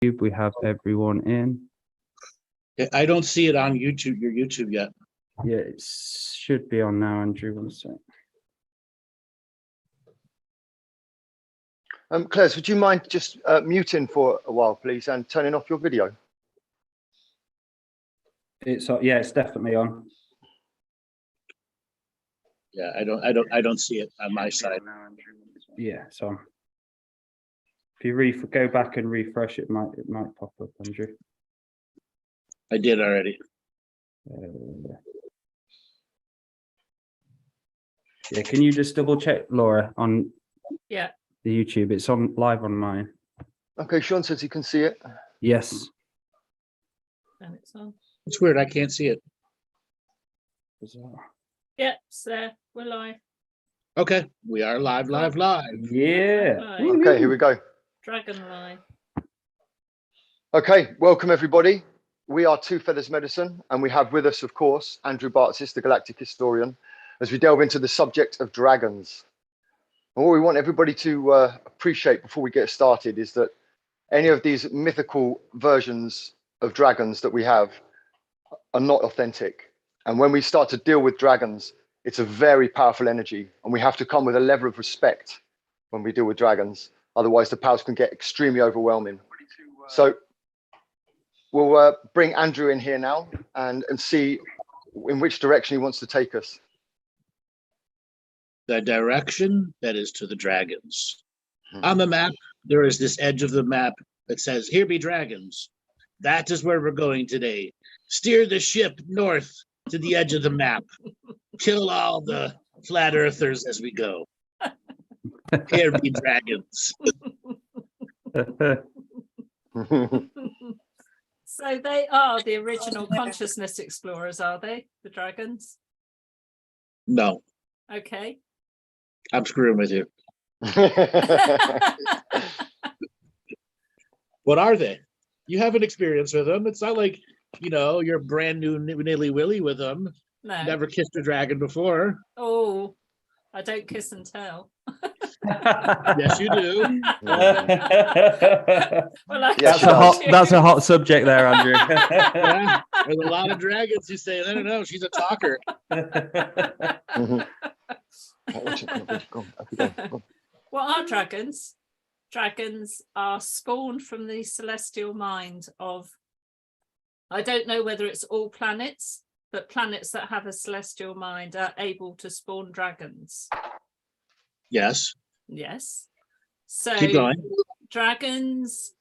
We have everyone in. I don't see it on YouTube, your YouTube yet. Yeah, it should be on now, Andrew. One sec. Claire, would you mind just muting for a while, please, and turning off your video? It's yeah, it's definitely on. Yeah, I don't see it on my side. Yeah, it's on. If you go back and refresh, it might pop up, Andrew. I did already. Yeah, can you just double check, Laura, on the YouTube? It's on live on mine. Okay, Sean says he can see it. Yes. And it's on. It's weird, I can't see it. Yeah, it's there. We're live. Okay, we are live. Yeah. Live. Okay, here we go. Dragon live. Okay, welcome everybody. We are Two Feathers Medicine, and we have with us, of course, Andrew Bartzis, the Galactic Historian, as we delve into the subject of dragons. And what we want everybody to appreciate before we get started is that any of these mythical versions of dragons that we have are not authentic. And when we start to deal with dragons, it's a very powerful energy, and we have to come with a level of respect when we deal with dragons. Otherwise, the powers can get extremely overwhelming. So we'll bring Andrew in here now and see in which direction he wants to take us. The direction that is to the dragons. On the map, there is this edge of the map that says, "Here be dragons." That is where we're going today. Steer the ship north to the edge of the map. Kill all the flat earthers as we go. Here be dragons. So they are the original consciousness explorers, are they? The dragons? No, Okay. I'm screwing with you. What are they? You have an experience with them. It's not like, you're brand new nilly willy with them. No. Never kissed a dragon before. Oh, I don't kiss and tell. Yes, you do. Well, That's a hot subject there, Andrew. Yeah, there's a lot of dragons who say, no, she's a talker. What are dragons? Dragons are spawned from the celestial mind of, I don't know whether it's all planets, but planets that have a celestial mind are able to spawn dragons. Yes. Yes. So Keep going. Dragons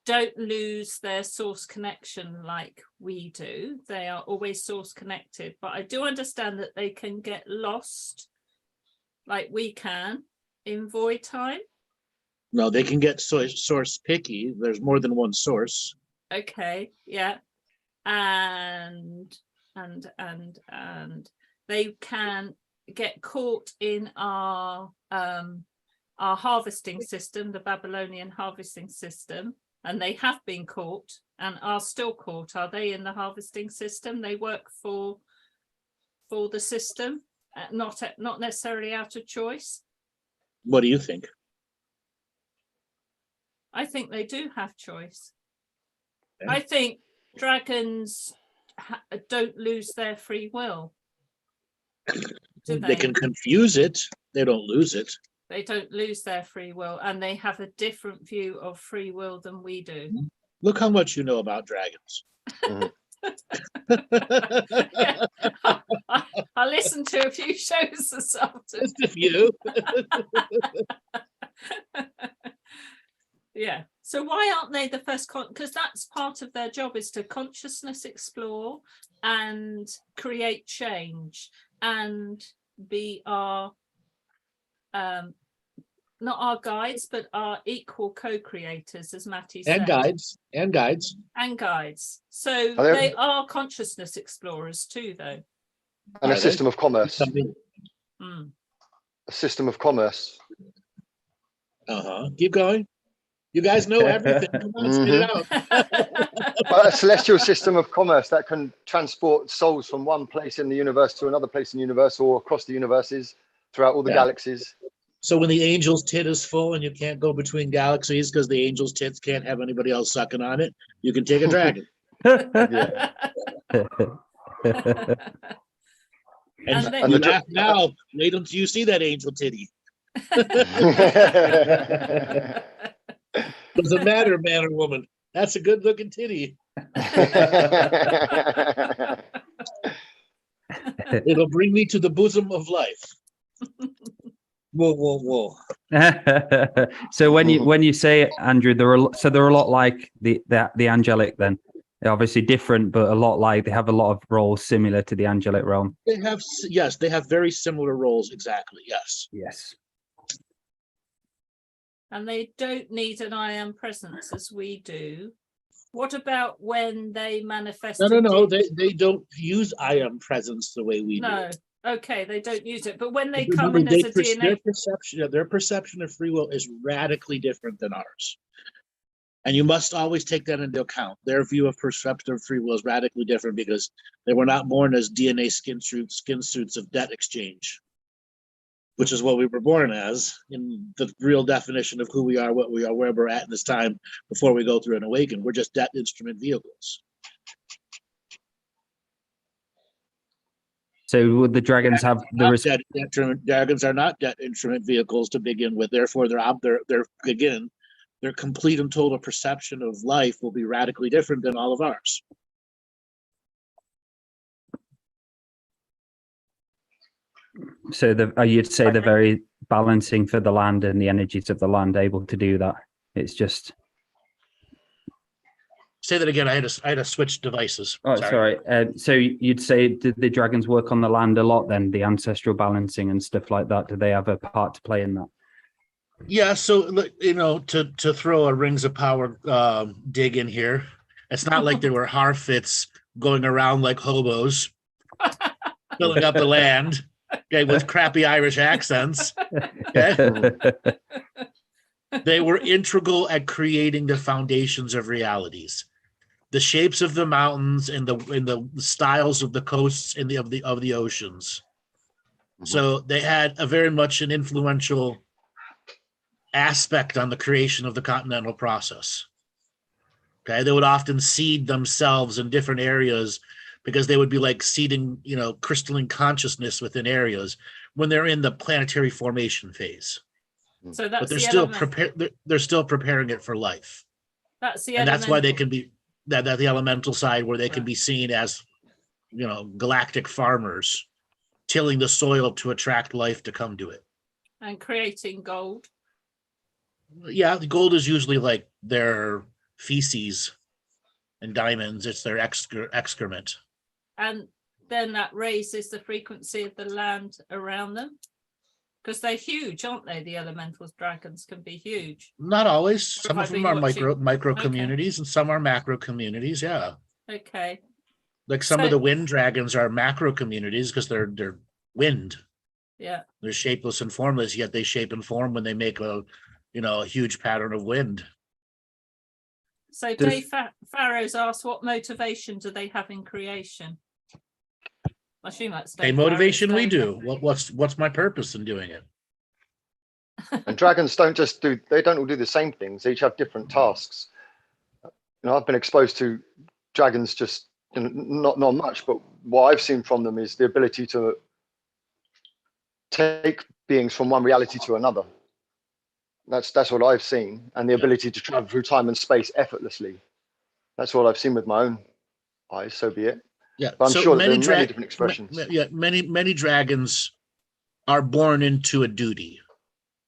don't lose their source connection like we do. They are always source connected, but I do understand that they can get lost like we can in void time. No, they can get source picky. There's more than one source. Okay, yeah. And they can get caught in our harvesting system, the Babylonian harvesting system, and they have been caught and are still caught. Are they in the harvesting system? They work for the system, not necessarily out of choice. What do you think? I think they do have choice. Okay. I think dragons don't lose their free will. Do They can confuse it. They don't lose it. They don't lose their free will, and they have a different view of free will than we do. Look how much you know about dragons. Yeah. I listened to a few shows this afternoon. Just a few. Yeah. So why aren't they the first? Because that's part of their job, is to consciousness explore and create change and be our not our guides, but our equal co-creators, as Maty said. And guides. So they are consciousness explorers too, though. And a system of commerce. Mm. A system of commerce. Keep going. You guys know everything. Come on, spit it out. A celestial system of commerce that can transport souls from one place in the universe to another place in the universe, or across the universes, throughout all the galaxies. So when the angel's tit is full and you can't go between galaxies because the angel's tits can't have anybody else sucking on it, you can take a dragon. Yeah. And, And you the laugh now, wait until you see that angel titty. Doesn't matter, man or woman. That's a good looking titty. It'll bring me to the bosom of life. Whoa, whoa, whoa. So when you say, Andrew, they're a lot like the angelic then. They're obviously different, but a lot like, they have a lot of roles similar to the angelic realm. They have, yes, they have very similar roles. Exactly. Yes. Yes. And they don't need an I am presence as we do. What about when they manifest? No. They don't use I am presence the way we do. No. Okay, they don't use it. But when they come in as a DNA, their perception of free will is radically different than ours. And you must always take that into account. Their view of perception of free will is radically different because they were not born as DNA skin suits of debt exchange, which is what we were born as in the real definition of who we are, what we are, where we're at in this time before we go through an awaken. We're just debt instrument vehicles. So would the dragons have Dragons are not debt instrument vehicles to begin with. Therefore, their complete and total perception of life will be radically different than all of ours. So you'd say they're very balancing for the land and the energies of the land, able to do that. It's just. Say that again. I had to switch devices. Oh, sorry. So you'd say, did the dragons work on the land a lot then? The ancestral balancing and stuff like that. Do they have a part to play in that? Yeah. So to throw a Rings of Power dig in here, it's not like there were harfits going around like hobos, filling up the land. Okay, with crappy Irish accents. Okay? They were integral at creating the foundations of realities, the shapes of the mountains and the styles of the coasts and of the oceans. Mm-hmm. So they had a very much an influential aspect on the creation of the continental process. Okay, they would often seed themselves in different areas, because they would be like seeding, crystalline consciousness within areas when they're in the planetary formation phase. So that's but they're still preparing it for life. That's the and that's why they can be that the elemental side, where they can be seen as, galactic farmers tilling the soil to attract life to come to it. And creating gold. Yeah, the gold is usually like their feces, and diamonds, it's their excrement. And then that raises the frequency of the land around them, because they're huge, aren't they? The elemental dragons can be huge. Not always. Some of them are micro communities, and some are macro communities. Yeah. Okay. Like some of the wind dragons are macro communities because they're wind. Yeah. They're shapeless and formless, yet they shape and form when they make a huge pattern of wind. So Dave Farrow's asked, what motivation do they have in creation? I assume that's Dave motivation we do. What's my purpose in doing it? And dragons don't all do the same things. They each have different tasks. I've been exposed to dragons just not much, but what I've seen from them is the ability to take beings from one reality to another. That's what I've seen, and the ability to travel through time and space effortlessly. That's what I've seen with my own eyes. So be it. Yeah, but I'm sure there are many different expressions. Many dragons are born into a duty.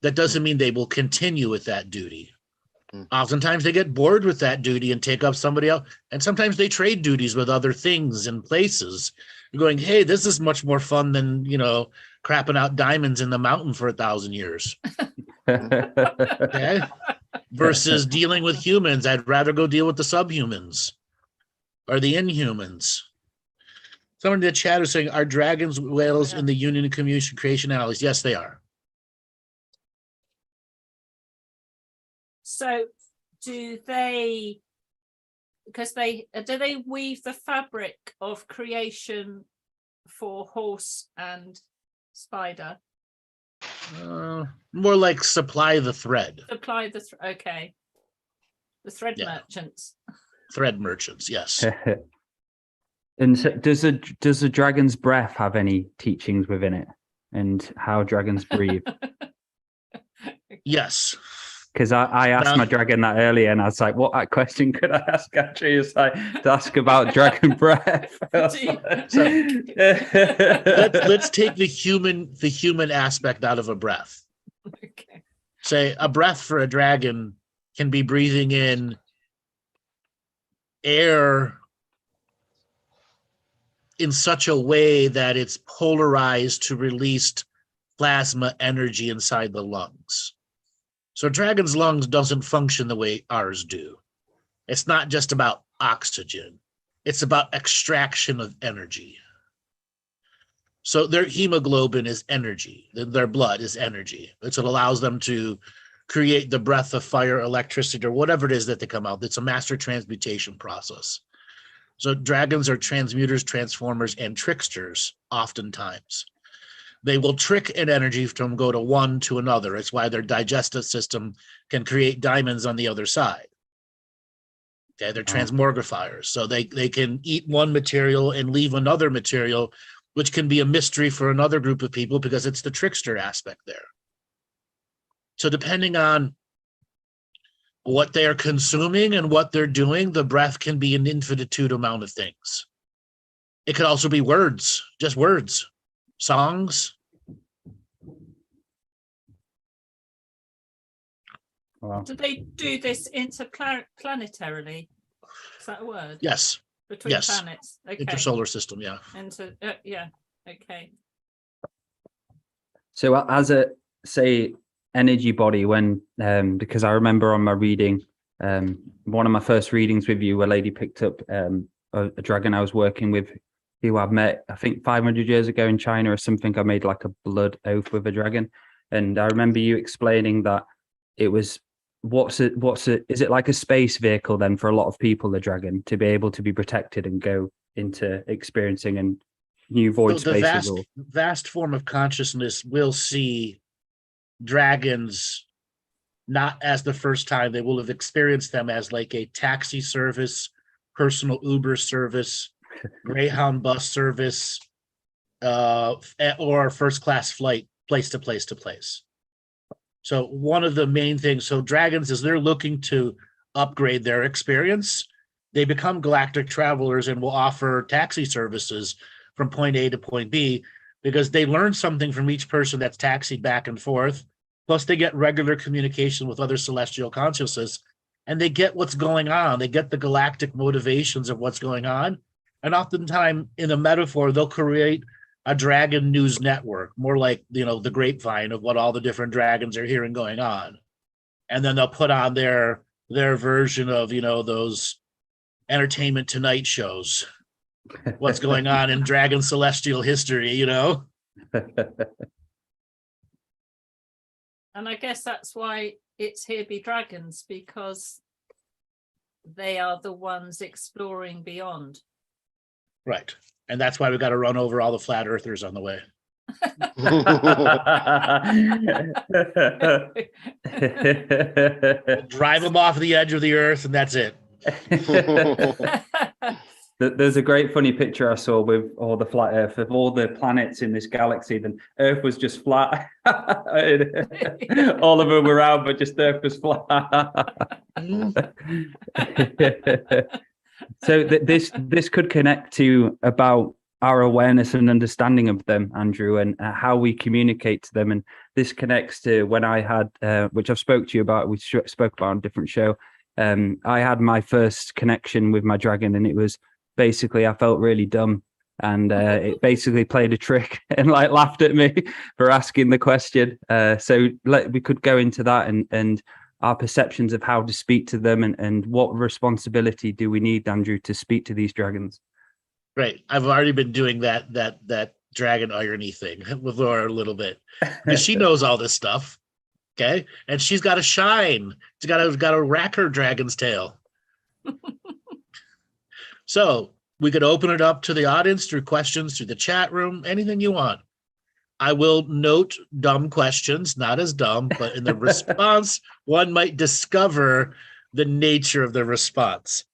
That doesn't mean they will continue with that duty. Oftentimes they get bored with that duty and take up somebody else, and sometimes they trade duties with other things and places. You're going, hey, this is much more fun than crapping out diamonds in the mountain for 1,000 years. Okay. Versus dealing with humans, I'd rather go deal with the subhumans or the inhumans. Someone in the chat is saying, are dragons whales in the union and communication creation alleys? Yes, they are. So do they weave the fabric of creation for horse and spider? More like supply the thread. Supply the okay. The thread Yeah. merchants. Thread merchants, yes. And so does the dragon's breath have any teachings within it, and how dragons breathe? Yes. Because I asked Now- my dragon that earlier, and I was like, "What question could I ask?" Actually, it's like to ask about dragon breath. Let's take the human aspect out of a breath. Okay. Say a breath for a dragon can be breathing in air in such a way that it's polarized to release plasma energy inside the lungs. So a dragon's lungs doesn't function the way ours do. It's not just about oxygen. It's about extraction of energy. So their hemoglobin is energy. Their blood is energy. It's what allows them to create the breath of fire, electricity, or whatever it is that they come out. It's a master transmutation process. So dragons are transmuters, transformers, and tricksters oftentimes. They will trick an energy from go to one to another. It's why their digestive system can create diamonds on the other side. Okay, they're transmogrifiers. So they can eat one material and leave another material, which can be a mystery for another group of people because it's the trickster aspect there. So depending on what they are consuming and what they're doing, the breath can be an infinitude amount of things. It could also be words, just words, songs. Wow. Do they do this interplanetarily? Is that a word? Yes, Between yes. planets. Okay. intersolar system, yeah. Yeah. Okay. So as a say energy body, when because I remember on my reading, one of my first readings with you, a lady picked up a dragon I was working with, who I've met I think 500 years ago in China or something. I made like a blood oath with a dragon, and I remember you explaining that it was is it like a space vehicle then for a lot of people, the dragon, to be able to be protected and go into experiencing and new void So the spaces? vast form of consciousness will see dragons not as the first time. They will have experienced them as like a taxi service, personal Uber service, Greyhound bus service, or first class flight, place to place to place. So one of the main things, so dragons, as they're looking to upgrade their experience, they become galactic travelers and will offer taxi services from point A to point B because they learn something from each person that's taxied back and forth. Plus, they get regular communication with other celestial consciousness, and they get what's going on. They get the galactic motivations of what's going on. And oftentimes, in a metaphor, they'll create a dragon news network, more like, the grapevine of what all the different dragons are hearing going on. And then they'll put on their version of, those Entertainment Tonight shows, what's going on in dragon celestial history, And I guess that's why it's Here Be Dragons, because they are the ones exploring beyond. Right. And that's why we got to run over all the flat earthers on the way. Drive them off the edge of the earth, and that's it. There's a great funny picture I saw with all the flat Earth of all the planets in this galaxy. Then Earth was just flat. All of them were round, but just Earth was flat. So this could connect to about our awareness and understanding of them, Andrew, and how we communicate to them. And this connects to when I had, which I've spoke to you about, we spoke about on a different show. I had my first connection with my dragon, and it was basically I felt really dumb, and it basically played a trick and like laughed at me for asking the question. So we could go into that and our perceptions of how to speak to them, and what responsibility do we need, Andrew, to speak to these dragons? Right. I've already been doing that dragon irony thing with Laura a little bit because she knows all this stuff. Okay, and she's got to shine. She's got to rack her dragon's tail. So we could open it up to the audience through questions, through the chat room, anything you want. I will note dumb questions, not as dumb, but in the response, one might discover the nature of the response.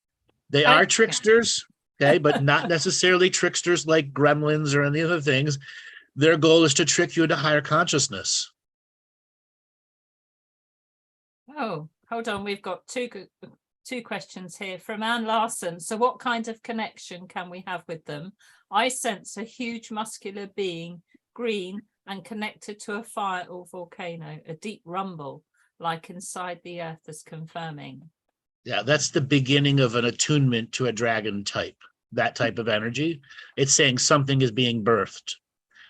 They are tricksters, okay, but not necessarily tricksters like gremlins or any other things. Their goal is to trick you into higher consciousness. Oh, hold on. We've got two questions here from Anne Larson. So what kind of connection can we have with them? I sense a huge muscular being, green and connected to a fire or volcano, a deep rumble, like inside the earth is confirming. Yeah, that's the beginning of an attunement to a dragon type, that type of energy. It's saying something is being birthed.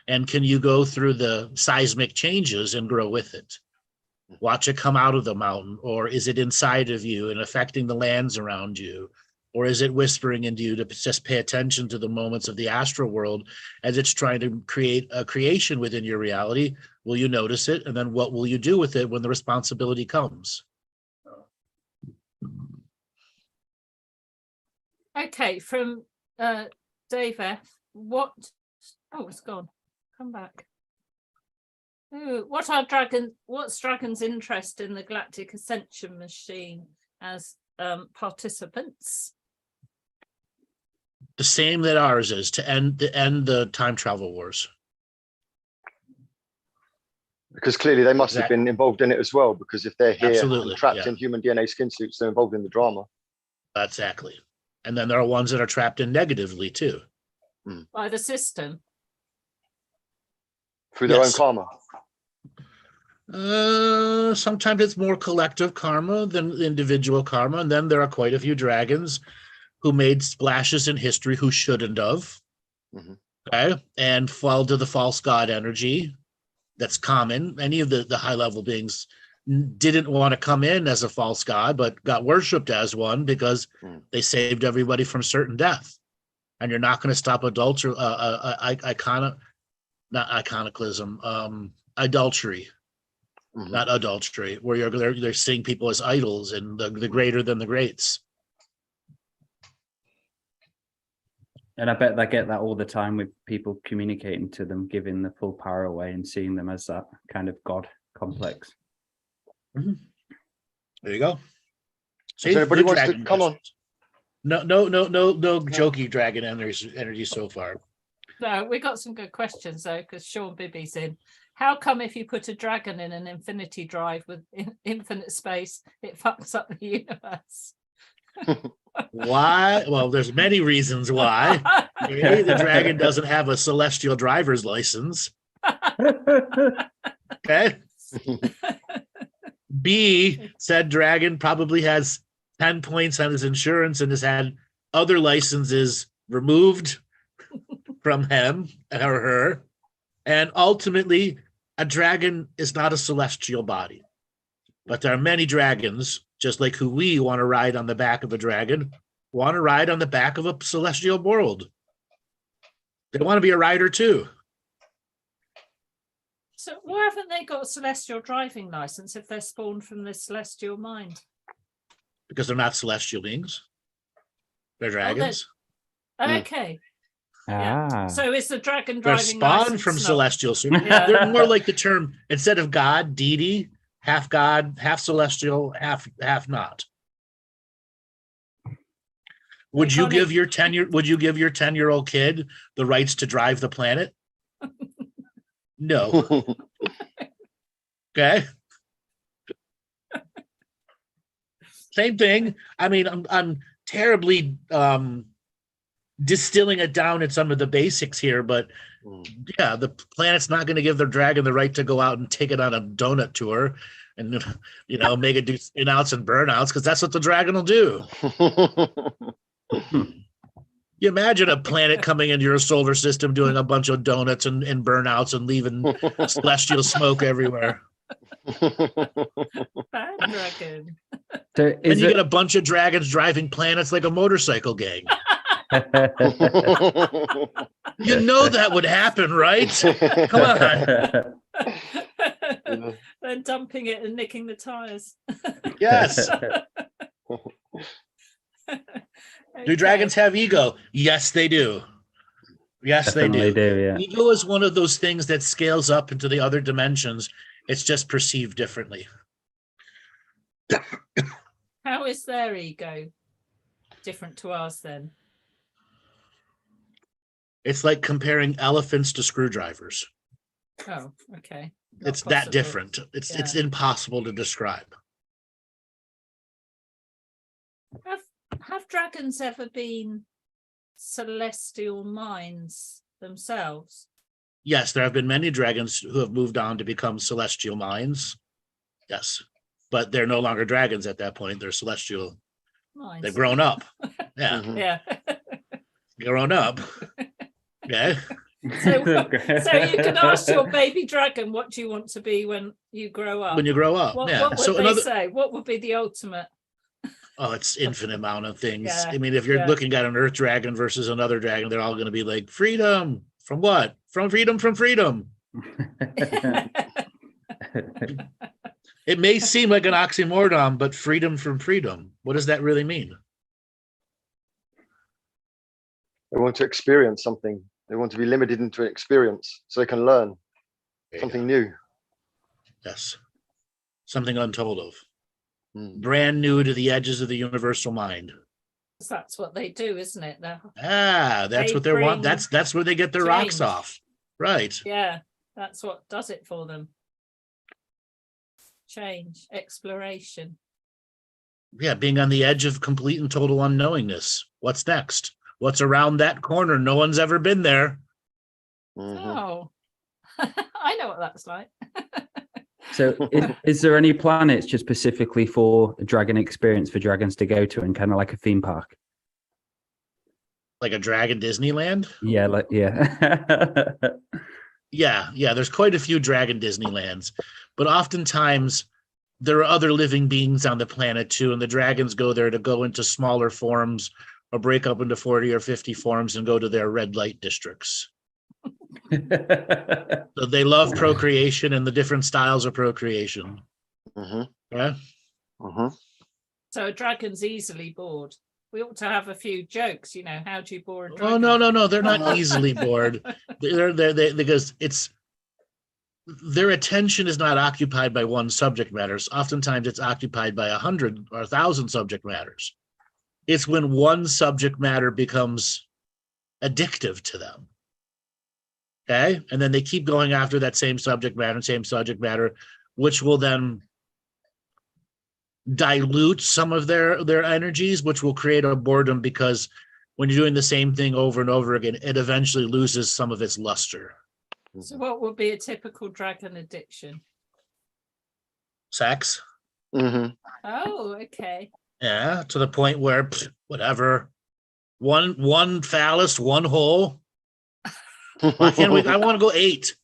And can you go through the seismic changes and grow with it? Watch it come out of the mountain, or is it inside of you and affecting the lands around you? Or is it whispering into you to just pay attention to the moments of the astral world as it's trying to create a creation within your reality? Will you notice it? And then what will you do with it when the responsibility comes? Okay, from Dave F. Oh, it's gone. Come back. Ooh, what's Dragon's interest in the Galactic Ascension machine as participants? The same that ours is, to end the time travel wars. Because clearly they must have been involved in it as well, because if they're here and trapped in human DNA skin suits, they're involved in the drama. Exactly. And then there are ones that are trapped in negatively too. By the system. Through their own karma. Sometimes it's more collective karma than individual karma. And then there are quite a few dragons who made splashes in history who shouldn't have. Okay. And fall to the false god energy. That's common. Any of the high level beings didn't want to come in as a false god, but got worshipped as one because they saved everybody from certain death. And you're not going to stop adultery, adultery, not adultery, where they're seeing people as idols and the greater than the greats. And I bet they get that all the time with people communicating to them, giving the full power away and seeing them as that kind of God complex. There you go. See, so everybody wants to come on. No jokey dragon energy so far. No, we got some good questions though, because Sean Bibby's in. How come if you put a dragon in an infinity drive with infinite space, it fucks up the universe? Why? Well, there's many reasons why. A, the dragon doesn't have a celestial driver's license. Okay. B, said dragon probably has 10 points on his insurance and has had other licenses removed from him or her. And ultimately, a dragon is not a celestial body. But there are many dragons, just like who we want to ride on the back of a dragon, want to ride on the back of a celestial world. They want to be a rider too. So why haven't they got a celestial driving license if they're spawned from the celestial mind? Because they're not celestial beings. They're dragons. Okay. Yeah. So is the dragon they're driving spawned from celestial. Yeah. They're more like the term, instead of God, deity, half God, half celestial, half not. Would you give your 10-year-old kid the rights to drive the planet? No. Okay. Same thing. I mean, I'm terribly distilling it down in some of the basics here, but yeah, the planet's not going to give their dragon the right to go out and take it on a donut tour and, make it do in-outs and burnouts, because that's what the dragon will do. You imagine a planet coming into your solar system doing a bunch of donuts and burnouts and leaving celestial smoke everywhere. Bad dragon. And you get a bunch of dragons driving planets like a motorcycle gang. You know that would happen, right? Come on. Then dumping it and nicking the tires. Yes. Do dragons have ego? Yes, they do. Yes, they Definitely do. yeah. Ego is one of those things that scales up into the other dimensions. It's just perceived differently. How is their ego different to ours then? It's like comparing elephants to screwdrivers. Oh, okay. It's that different. It's impossible to describe. Have dragons ever been celestial minds themselves? Yes, there have been many dragons who have moved on to become celestial minds. Yes, but they're no longer dragons at that point. They're celestial. Minds. They've grown up. Yeah. Yeah. Grown up. Okay. So you can ask your baby dragon, what do you want to be when you grow up? When you grow up. What would they say? What would be the ultimate? Oh, it's infinite amount of things. Yeah, I mean, if you're looking at an earth dragon versus another dragon, they're all going to be like, freedom from what? From freedom from freedom. It may seem like an oxymoron, but freedom from freedom. What does that really mean? They want to experience something. They want to be limited into an experience so they can learn something new. Yes. Something untold of. Brand new to the edges of the universal mind. That's what they do, isn't it? That's what they want. That's where they get their rocks off. Right. Yeah, that's what does it for them. Change, exploration. Yeah, being on the edge of complete and total unknowingness. What's next? What's around that corner? No one's ever been there. Oh, I know what that's like. So is there any planets just specifically for a dragon experience for dragons to go to and kind of like a theme park? Like a dragon Disneyland? Yeah, Yeah, there's quite a few dragon Disneylands, but oftentimes there are other living beings on the planet too, and the dragons go there to go into smaller forms or break up into 40 or 50 forms and go to their red light districts. So they love procreation and the different styles of procreation. Yeah. So a dragon's easily bored. We ought to have a few jokes, how do you bore a dragon? Oh, no, they're not easily bored. They're because their attention is not occupied by one subject matter. Oftentimes it's occupied by 100 or 1,000 subject matters. It's when one subject matter becomes addictive to them. Okay. And then they keep going after that same subject matter, which will then dilute some of their energies, which will create a boredom, because when you're doing the same thing over and over again, it eventually loses some of its luster. So what would be a typical dragon addiction? Sex. Oh, okay. Yeah, to the point where whatever. One phallus, one hole. Why can't we? I want to go 8.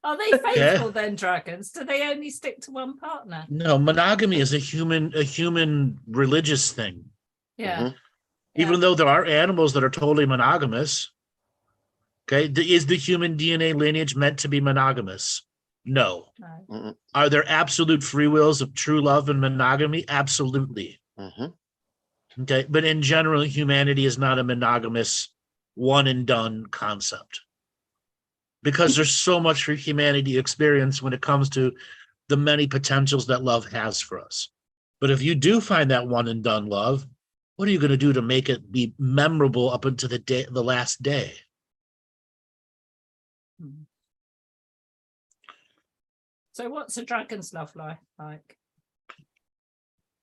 Are they faithful then, dragons? Do they only stick to one partner? No, monogamy is a human religious thing. Yeah. Even though there are animals that are totally monogamous. Okay, is the human DNA lineage meant to be monogamous? No. Are there absolute free wills of true love and monogamy? Absolutely. Okay, but in general, humanity is not a monogamous one and done concept, because there's so much for humanity to experience when it comes to the many potentials that love has for us. But if you do find that one and done love, what are you going to do to make it be memorable up until the last day? So what's a dragon's love life like?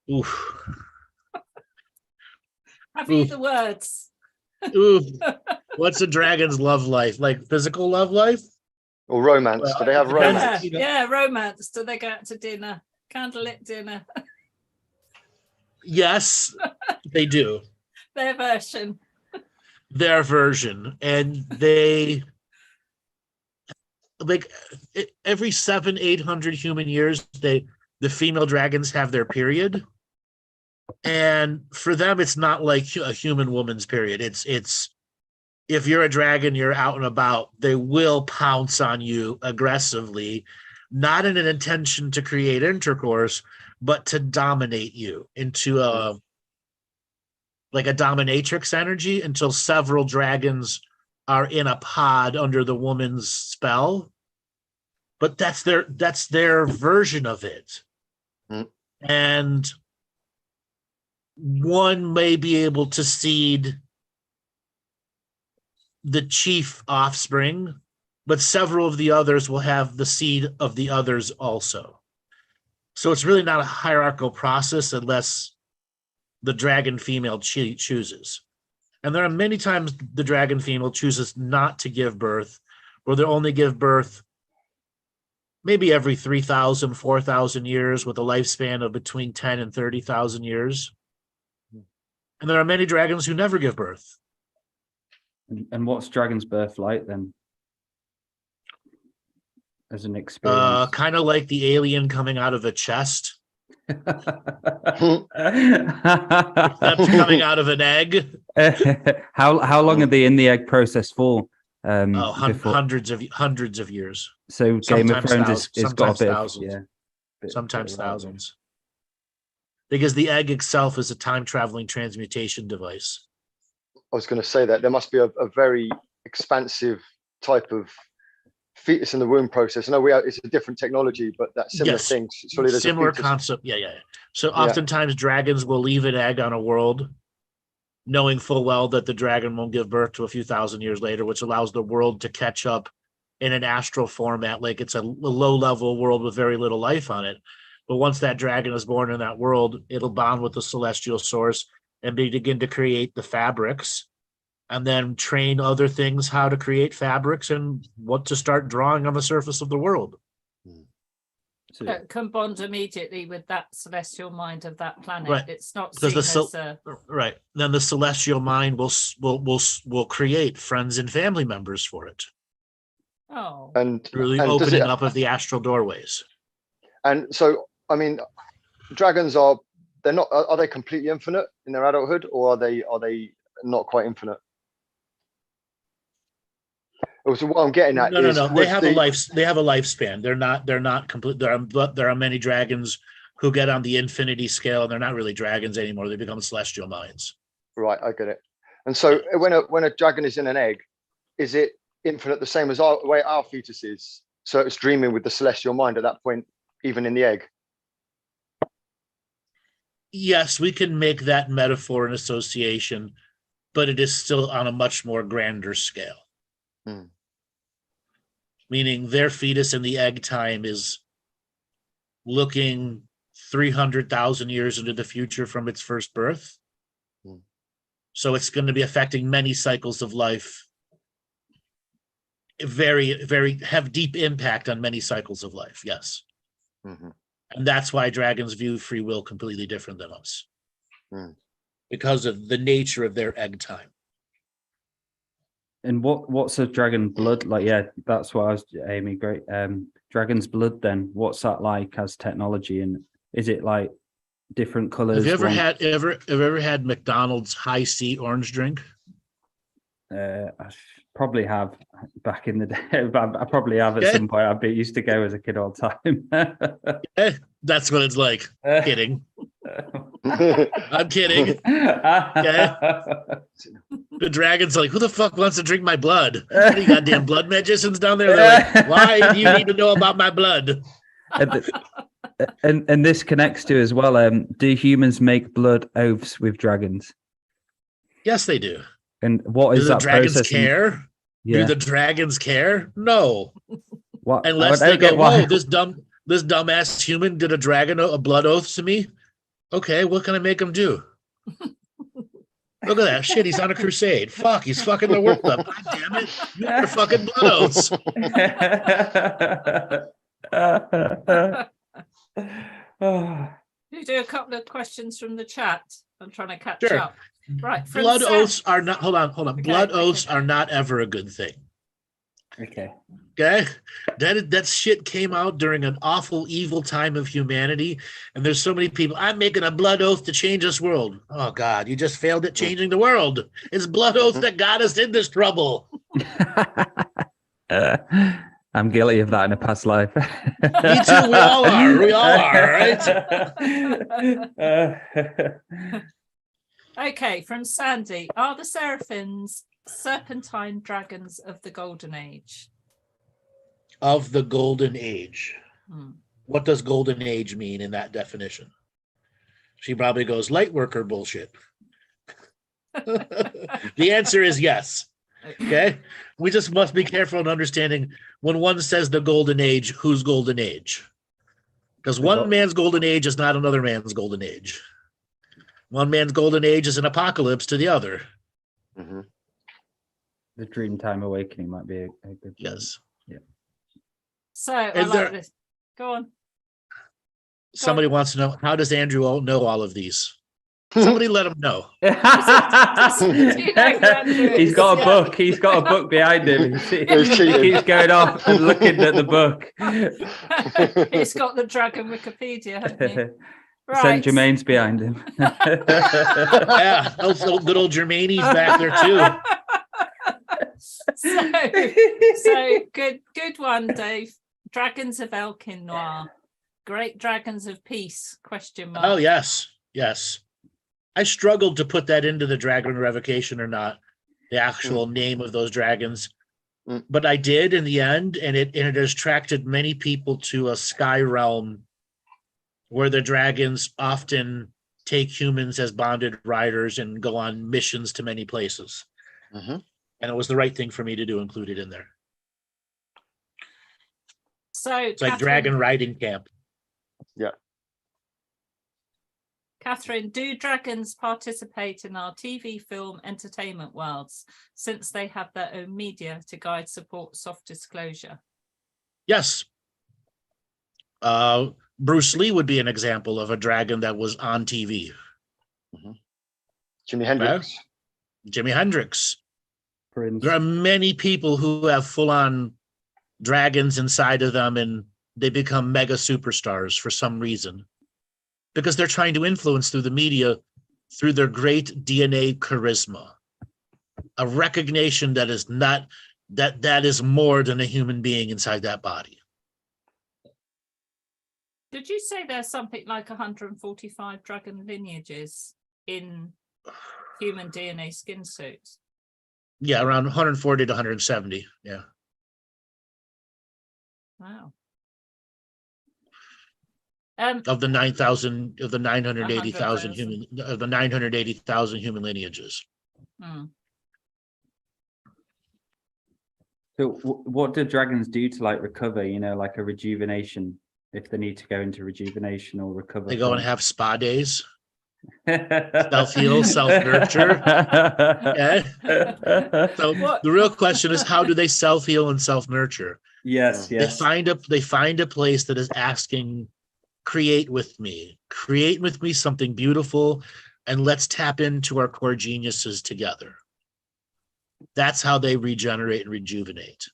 Oof. Have you the words? Oof. What's a dragon's love life? Like physical love life? Or romance? Do they have romance? Yeah, romance. Do they go out to dinner? Candlelit dinner? Yes, they do. Their version. And they, like, every 700-800 human years, the female dragons have their period. And for them, it's not like a human woman's period. It's if you're a dragon, you're out and about, they will pounce on you aggressively, not in an intention to create intercourse, but to dominate you into like a dominatrix energy until several dragons are in a pod under the woman's spell. But that's their version of it. And one may be able to seed the chief offspring, but several of the others will have the seed of the others also. So it's really not a hierarchical process unless the dragon female chooses. And there are many times the dragon female chooses not to give birth, or they only give birth maybe every 3,000, 4,000 years with a lifespan of between 10 and 30,000 years. And there are many dragons who never give birth. And what's dragon's birth like then? As an experience? Kind of like the alien coming out of a chest. Except coming out of an egg. How long are they in the egg process for? Hundreds of years. So Game of Thrones is got a bit thousands. Of, Sometimes thousands. Because the egg itself is a time-traveling transmutation device. I was going to say that there must be a very expansive type of fetus in the womb process. I know it's a different technology, but that similar thing. Surely there's similar a fetus. concept. Yeah. So oftentimes dragons will leave an egg on a world, knowing full well that the dragon won't give birth to a few thousand years later, which allows the world to catch up in an astral format, like it's a low-level world with very little life on it. But once that dragon is born in that world, it'll bond with the celestial source and begin to create the fabrics, and then train other things how to create fabrics and what to start drawing on the surface of the world. So it can bond immediately with that celestial mind of that planet. Right. It's not Because seen as a... Right. Then the celestial mind will create friends and family members for it. Oh. And really opening up of the astral doorways. And so, I mean, dragons are they completely infinite in their adulthood, or are they not quite infinite? So what I'm getting at is no. They have a lifespan. They're not complete. There are many dragons who get on the infinity scale, and they're not really dragons anymore. They become celestial minds. Right, I get it. And so when a dragon is in an egg, is it infinite the same as the way our fetus is? So it's dreaming with the celestial mind at that point, even in the egg. Yes, we can make that metaphor and association, but it is still on a much more grander scale. Meaning their fetus in the egg time is looking 300,000 years into the future from its first birth. So it's going to be affecting many cycles of life. Very, very have deep impact on many cycles of life. Yes. And that's why dragons view free will completely different than us. Because of the nature of their egg time. And what's a dragon blood like? Yeah, that's what I was aiming. Great. Dragon's blood. Then what's that like as technology? And is it like different colors? Have you ever had McDonald's high C orange drink? I probably have back in the day. I probably have at some point. I used to go as a kid all the time. That's what it's like. Kidding. I'm kidding. Okay. The dragon's like, who the fuck wants to drink my blood? What are you goddamn blood magicians down there? They're like, why do you need to know about my blood? And this connects to as well. Do humans make blood oaths with dragons? Yes, they do. And what is that process? Do the dragons care? Yeah. Do the dragons care? No. What? Unless they go, whoa, this dumbass human did a dragon a blood oath to me. Okay, what can I make him do? Look at that shit. He's on a crusade. Fuck, he's fucking the world up. God damn it. You're fucking blood oaths. You do a couple of questions from the chat. I'm trying to catch Sure. up. Right. Blood oaths are not, hold on. Okay, Blood oaths are not ever a good thing. Okay. Okay, that shit came out during an awful, evil time of humanity, and there's so many people. I'm making a blood oath to change this world. Oh God, you just failed at changing the world. It's blood oath that got us in this trouble. I'm guilty of that in a past life. Me too. We all are. We all are, right? Okay, from Sandy. Are the Seraphins serpentine dragons of the Golden Age? Of the Golden Age. Hmm. What does Golden Age mean in that definition? She probably goes, lightworker bullshit. The answer is yes. Okay. We just must be careful in understanding when one says the Golden Age, whose Golden Age? Because one man's Golden Age is not another man's Golden Age. One man's Golden Age is an apocalypse to the other. Mhm. The Dreamtime Awakening might be a good Yes. Yeah. So I Is like there- this. Go on. Somebody wants to know, how does Andrew know all of these? Somebody let him know. He's got a book. He's got a book behind him. He keeps going off and looking at the book. He's got the dragon Wikipedia, hasn't he? Right. Saint Germain's behind him. Yeah, also good old Germaine's back there too. So good one, Dave. Dragons of Elkin Noir. Great dragons of peace, question mark. Oh, yes. Yes. I struggled to put that into the Dragon Revocation or not, the actual name of those dragons. But I did in the end, and it has attracted many people to a sky realm where the dragons often take humans as bonded riders and go on missions to many places. And it was the right thing for me to do, include it in there. So It's like dragon riding camp. Yeah. Catherine, do dragons participate in our TV, film, entertainment worlds since they have their own media to guide, support, soft disclosure? Yes. Bruce Lee would be an example of a dragon that was on TV. Jimi Hendrix. Jimi Hendrix. Prince. There are many people who have full-on dragons inside of them and they become mega superstars for some reason. Because they're trying to influence through the media, through their great DNA charisma, a recognition that is not that is more than a human being inside that body. Did you say there's something like 145 dragon lineages in human DNA skin suits? Yeah, around 140 to 170. Yeah. Wow. Of the 980,000 human lineages. So what do dragons do to like recover, like a rejuvenation, if they need to go into rejuvenation or recover? They go and have spa days. Self-heal, self-nurture. Okay. So the real question is, how do they self-heal and self-nurture? Yes. They find a place that is asking, create with me something beautiful, and let's tap into our core geniuses together. That's how they regenerate and rejuvenate.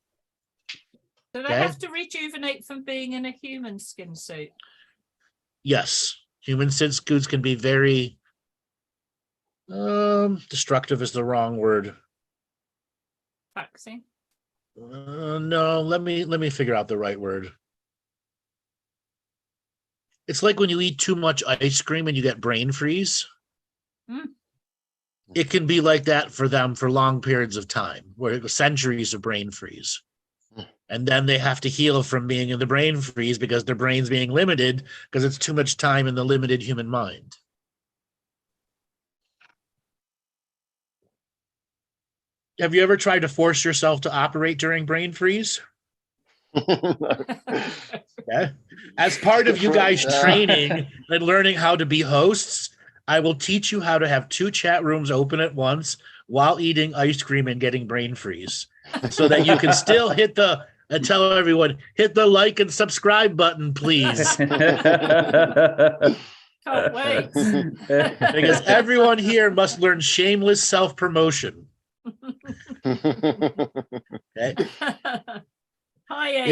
Do they have to rejuvenate from being in a human skin suit? Yes. Human skin suits can be very destructive is the wrong word. Taxing? No, let me figure out the right word. It's like when you eat too much ice cream and you get brain freeze. It can be like that for them for long periods of time, where centuries of brain freeze. And then they have to heal from being in the brain freeze because their brain's being limited because it's too much time in the limited human mind. Have you ever tried to force yourself to operate during brain freeze? Yeah. As part of you guys training and learning how to be hosts, I will teach you how to have 2 chat rooms open at once while eating ice cream and getting brain freeze, so that you can still and tell everyone, hit the like and subscribe button, please. Can't wait. Because everyone here must learn shameless self-promotion. Okay? Hi, Amy.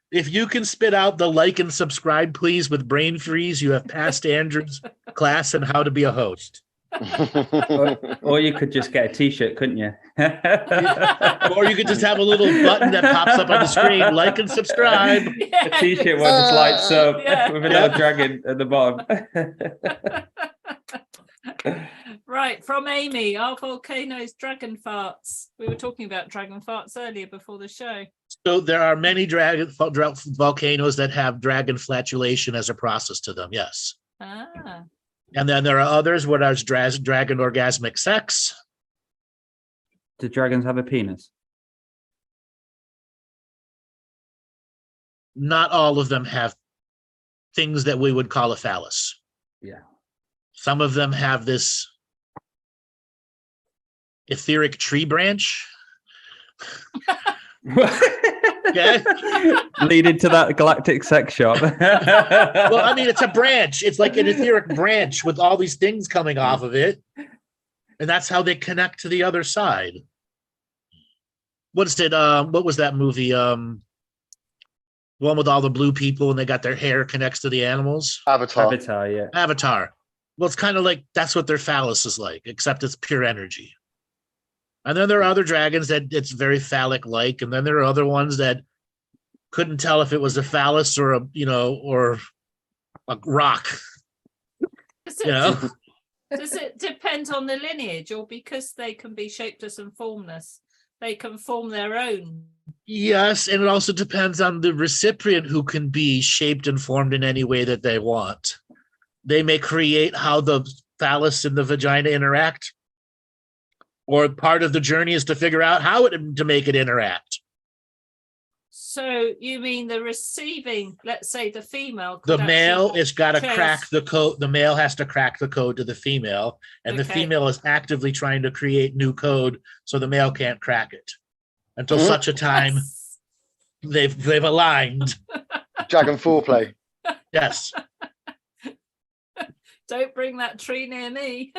If you can spit out the like and subscribe, please, with brain freeze, you have passed Andrew's class on how to be a host. or you could just get a t-shirt, couldn't you? Or you could just have a little button that pops up on the screen, like and subscribe. A t-shirt one just lights up with a little dragon at the bottom. Right, from Amy, are volcanoes dragon farts? We were talking about dragon farts earlier before the show. So there are many volcanoes that have dragon flatulation as a process to them, yes. Ah, And then there are others where there's dragon orgasmic sex. Do dragons have a penis? Not all of them have things that we would call a phallus. Yeah. Some of them have this etheric tree branch. Okay. Leading to that galactic sex shop. Well, I mean, it's a branch. It's like an etheric branch with all these things coming off of it. And that's how they connect to the other side. What is it? What was that movie? The one with all the blue people and they got their hair connects to the animals. Avatar, yeah. Avatar. Well, it's kind of like that's what their phallus is like, except it's pure energy. And then there are other dragons that it's very phallic-like, and then there are other ones that couldn't tell if it was a phallus or or a rock. Does it depend on the lineage, or because they can be shapeless and formless, they can form their own? Yes, and it also depends on the recipient who can be shaped and formed in any way that they want. They may create how the phallus and the vagina interact, or part of the journey is to figure out how to make it interact. So you mean the receiving, let's say the female. The male has got to crack the code. The male has to crack the code to the female, and the female is actively trying to create new code so the male can't crack it until such a time they've aligned. Dragon foreplay. Yes. Don't bring that tree near me.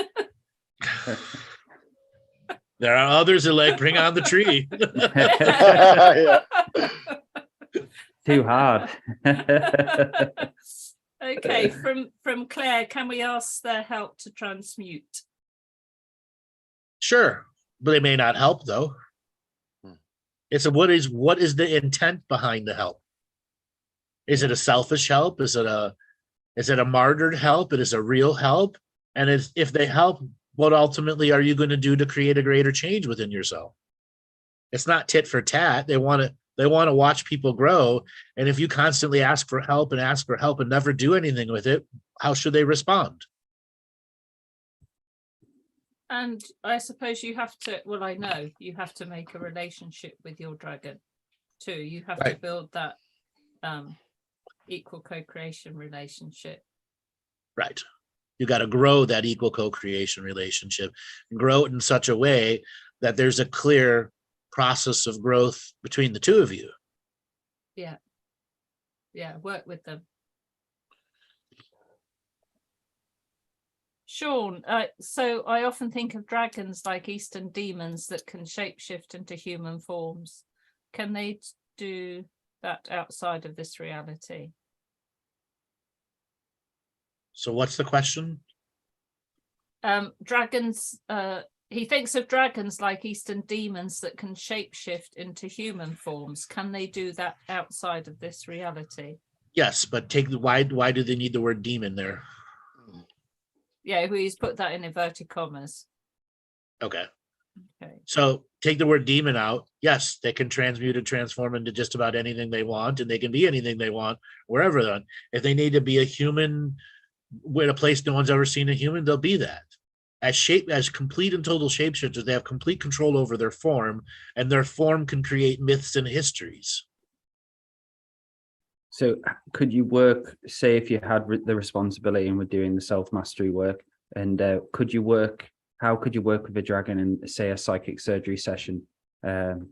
There are others that like bring on the tree. Yeah. Too hard. Okay, from Claire, can we ask their help to transmute? Sure, but they may not help though. It's what is the intent behind the help? Is it a selfish help? Is it a martyred help? It is a real help. And if they help, what ultimately are you going to do to create a greater change within yourself? It's not tit for tat. They want to watch people grow. And if you constantly ask for help and never do anything with it, how should they respond? And I suppose you have to, well, I know you have to make a relationship with your dragon too. You have to build that equal co-creation relationship. Right. You got to grow that equal co-creation relationship, grow it in such a way that there's a clear process of growth between the two of you. Yeah. Yeah, work with them. Sean, so I often think of dragons like Eastern demons that can shapeshift into human forms. Can they do that outside of this reality? So what's the question? Dragons, he thinks of dragons like Eastern demons that can shapeshift into human forms. Can they do that outside of this reality? Yes, but why do they need the word demon there? Yeah, he's put that in inverted commas. Okay. Okay. So take the word demon out. Yes, they can transmute and transform into just about anything they want, and they can be anything they want wherever they're. If they need to be a human in a place no one's ever seen a human, they'll be that. As complete and total shapeshifters, they have complete control over their form, and their form can create myths and histories. So could you work, say if you had the responsibility and were doing the self-mastery work, and how could you work with a dragon in, say, a psychic surgery session? Well,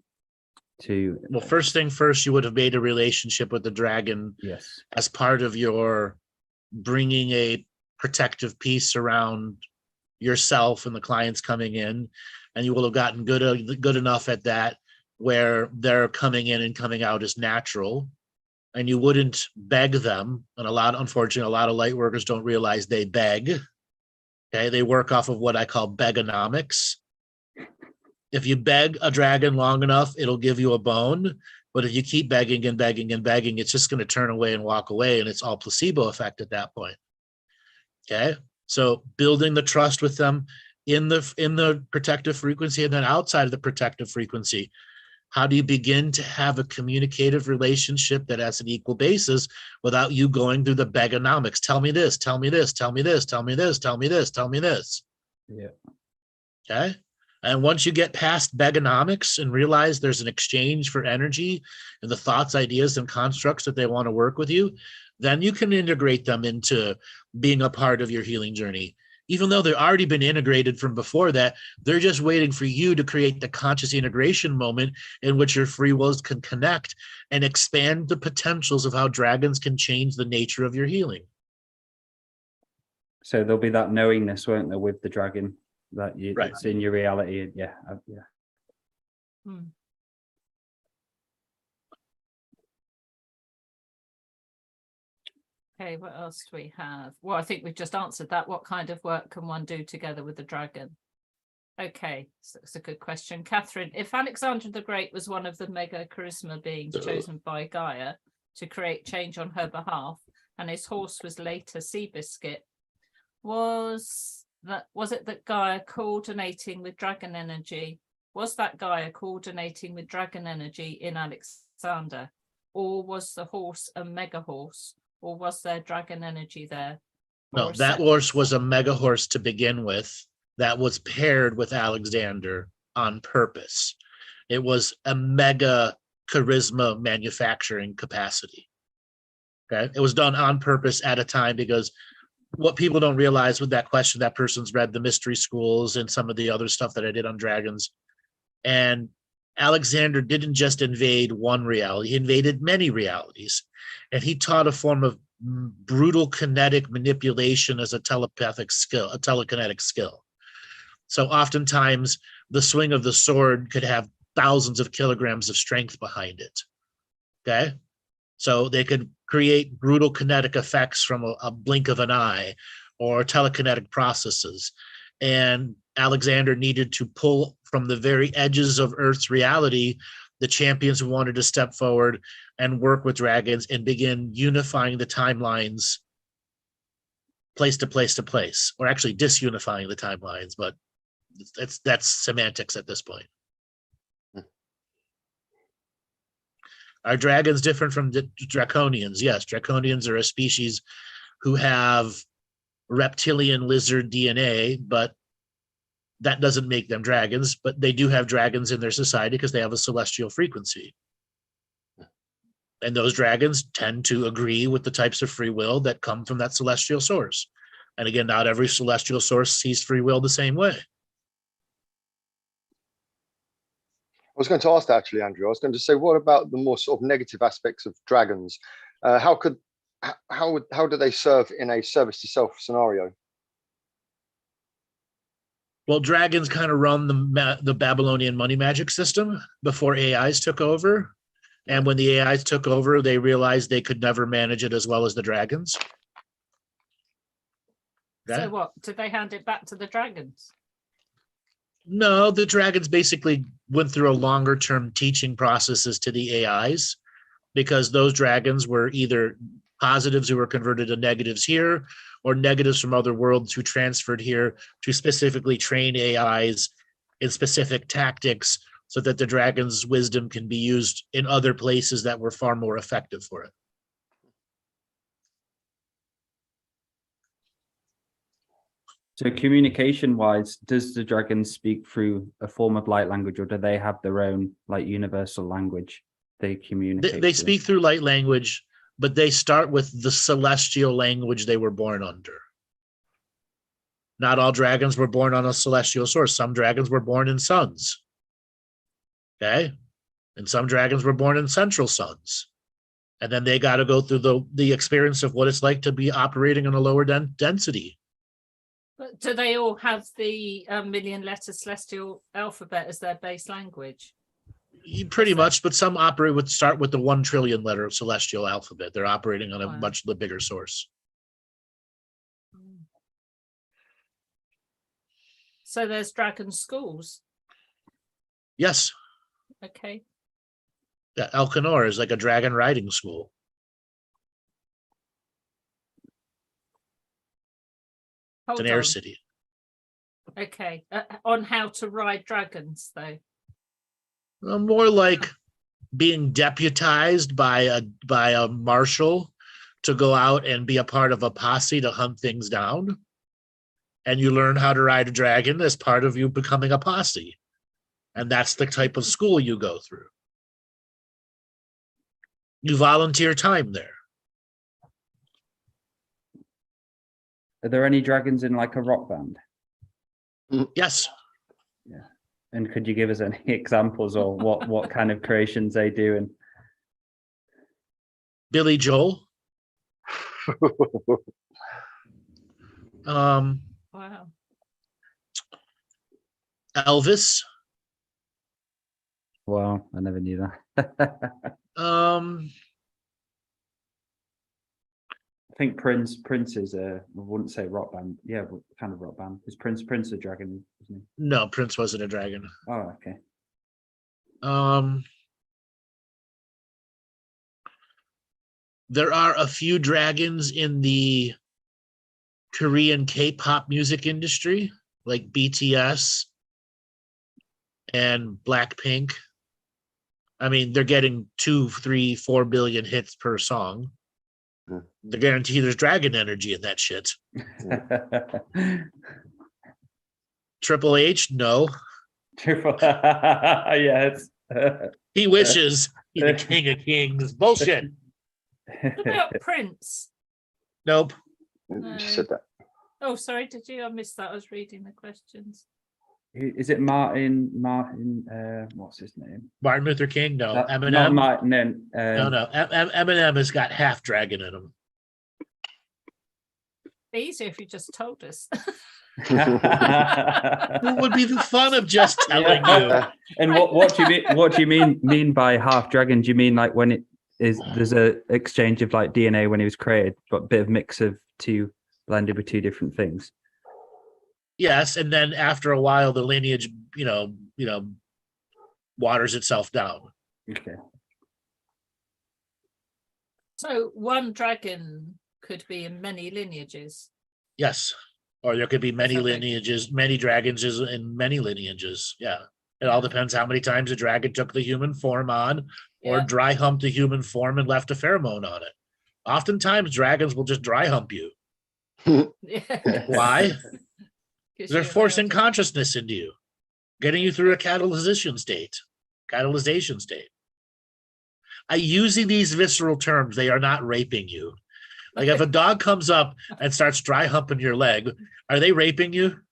first thing first, you would have made a relationship with the dragon. Yes. As part of your bringing a protective piece around yourself and the clients coming in, and you will have gotten good enough at that where they're coming in and coming out is natural. And you wouldn't beg them. And unfortunately, a lot of light workers don't realize they beg. Okay, they work off of what I call begonomics. If you beg a dragon long enough, it'll give you a bone. But if you keep begging and begging and begging, it's just going to turn away and walk away. And it's all placebo effect at that point. Okay, so building the trust with them, in the protective frequency and then outside of the protective frequency? How do you begin to have a communicative relationship that has an equal basis without you going through the begonomics? Tell me this, tell me this, tell me this, tell me this, tell me this, tell me this. Yeah. Okay. And once you get past begonomics and realize there's an exchange for energy and the thoughts, ideas, and constructs that they want to work with you, then you can integrate them into being a part of your healing journey. Even though they've already been integrated from before that, they're just waiting for you to create the conscious integration moment in which your free wills can connect and expand the potentials of how dragons can change the nature of your healing. So there'll be that knowingness, won't there, with the dragon, that Right. it's in your reality. Yeah. Yeah. Hmm. Okay, what else do we have? Well, I think we've just answered that. What kind of work can one do together with the dragon? Okay, so it's a good question. Catherine, if Alexander the Great was one of the mega charisma beings chosen by Gaia to create change on her behalf, and his horse was later Seabiscuit, was it that Gaia coordinating with dragon energy? Was that Gaia coordinating with dragon energy in Alexander? Or was the horse a mega horse? Or was there dragon energy there? No, that horse was a mega horse to begin with that was paired with Alexander on purpose. It was a mega charisma manufacturing capacity. Okay, it was done on purpose at a time, because what people don't realize with that question, that person's read the mystery schools and some of the other stuff that I did on dragons. And Alexander didn't just invade one reality, he invaded many realities. And he taught a form of brutal kinetic manipulation as a telepathic skill, a telekinetic skill. So oftentimes the swing of the sword could have thousands of kilograms of strength behind it. Okay. So they could create brutal kinetic effects from a blink of an eye or telekinetic processes. And Alexander needed to pull from the very edges of Earth's reality the champions who wanted to step forward and work with dragons and begin unifying the timelines place to place to place, or actually disunifying the timelines, but that's semantics at this point. Are dragons different from the draconians? Yes, draconians are a species who have reptilian lizard DNA, but that doesn't make them dragons, but they do have dragons in their society because they have a celestial frequency. And those dragons tend to agree with the types of free will that come from that celestial source. And again, not every celestial source sees free will the same way. I was going to ask that actually, Andrew. I was going to say, what about the more sort of negative aspects of dragons? How do they serve in a service to self scenario? Well, dragons kind of run the Babylonian money magic system before AIs took over. And when the AIs took over, they realized they could never manage it as well as the dragons. Okay? So what, did they hand it back to the dragons? No, the dragons basically went through a longer term teaching processes to the AIs, because those dragons were either positives who were converted to negatives here, or negatives from other worlds who transferred here to specifically train AIs in specific tactics so that the dragon's wisdom can be used in other places that were far more effective for it. So communication-wise, does the dragon speak through a form of light language, or do they have their own like universal language they communicate? They speak through light language, but they start with the celestial language they were born under. Not all dragons were born on a celestial source. Some dragons were born in suns. Okay? And some dragons were born in central suns. And then they got to go through the experience of what it's like to be operating on a lower density. But do they all have the million letter celestial alphabet as their base language? Pretty much, but some start with the 1 trillion letter celestial alphabet. They're operating on a much bigger source. So there's dragon schools. Yes. Okay. Yeah, Elcanor is like a dragon riding school. It's an air city. Okay. On how to ride dragons, though. More like being deputized by a marshal to go out and be a part of a posse to hunt things down. And you learn how to ride a dragon as part of you becoming a posse. And that's the type of school you go through. You volunteer time there. Are there any dragons in like a rock band? Yes. Yeah. And could you give us any examples or what kind of creations they do? And Billy Joel. Wow. Elvis. wow, I never knew that. I think Prince is I wouldn't say rock band. Yeah, but kind of rock band. Is Prince a dragon, isn't he? No, Prince wasn't a dragon. Oh, okay. There are a few dragons in the Korean K-pop music industry, like BTS and Blackpink. I mean, they're getting 2, 3, 4 billion hits per song. They guarantee there's dragon energy in that shit. Triple H, no. Yes. He wishes he's the king of kings. Bullshit. What about Prince? Nope. You just said that. Oh, sorry, did you? I missed that. I was reading the questions. Is it Martin? What's his name? Martin Luther King, no. Not Eminem, Martin. no. Eminem has got half dragon in him. Easier if you just told us. What would be the fun of just telling you? And what do you mean? What do you mean by half dragon? Do you mean like when there's a exchange of like DNA when he was created, but a bit of mix of two blended with two different things? Yes, and then after a while, the lineage, waters itself down. Okay. So one dragon could be in many lineages. Yes, or there could be many Something. lineages, many dragons in many lineages. Yeah, it all depends how many times a dragon took the human form on, or Yeah. dry humped the human form and left a pheromone on it. Oftentimes, dragons will just dry hump you. Yeah. Why? 'Cause They're you're forcing allowed to- consciousness into you, getting you through a catalyzation state. Using these visceral terms, they are not raping you. Like if a dog comes up and starts dry humping your leg, are they raping you?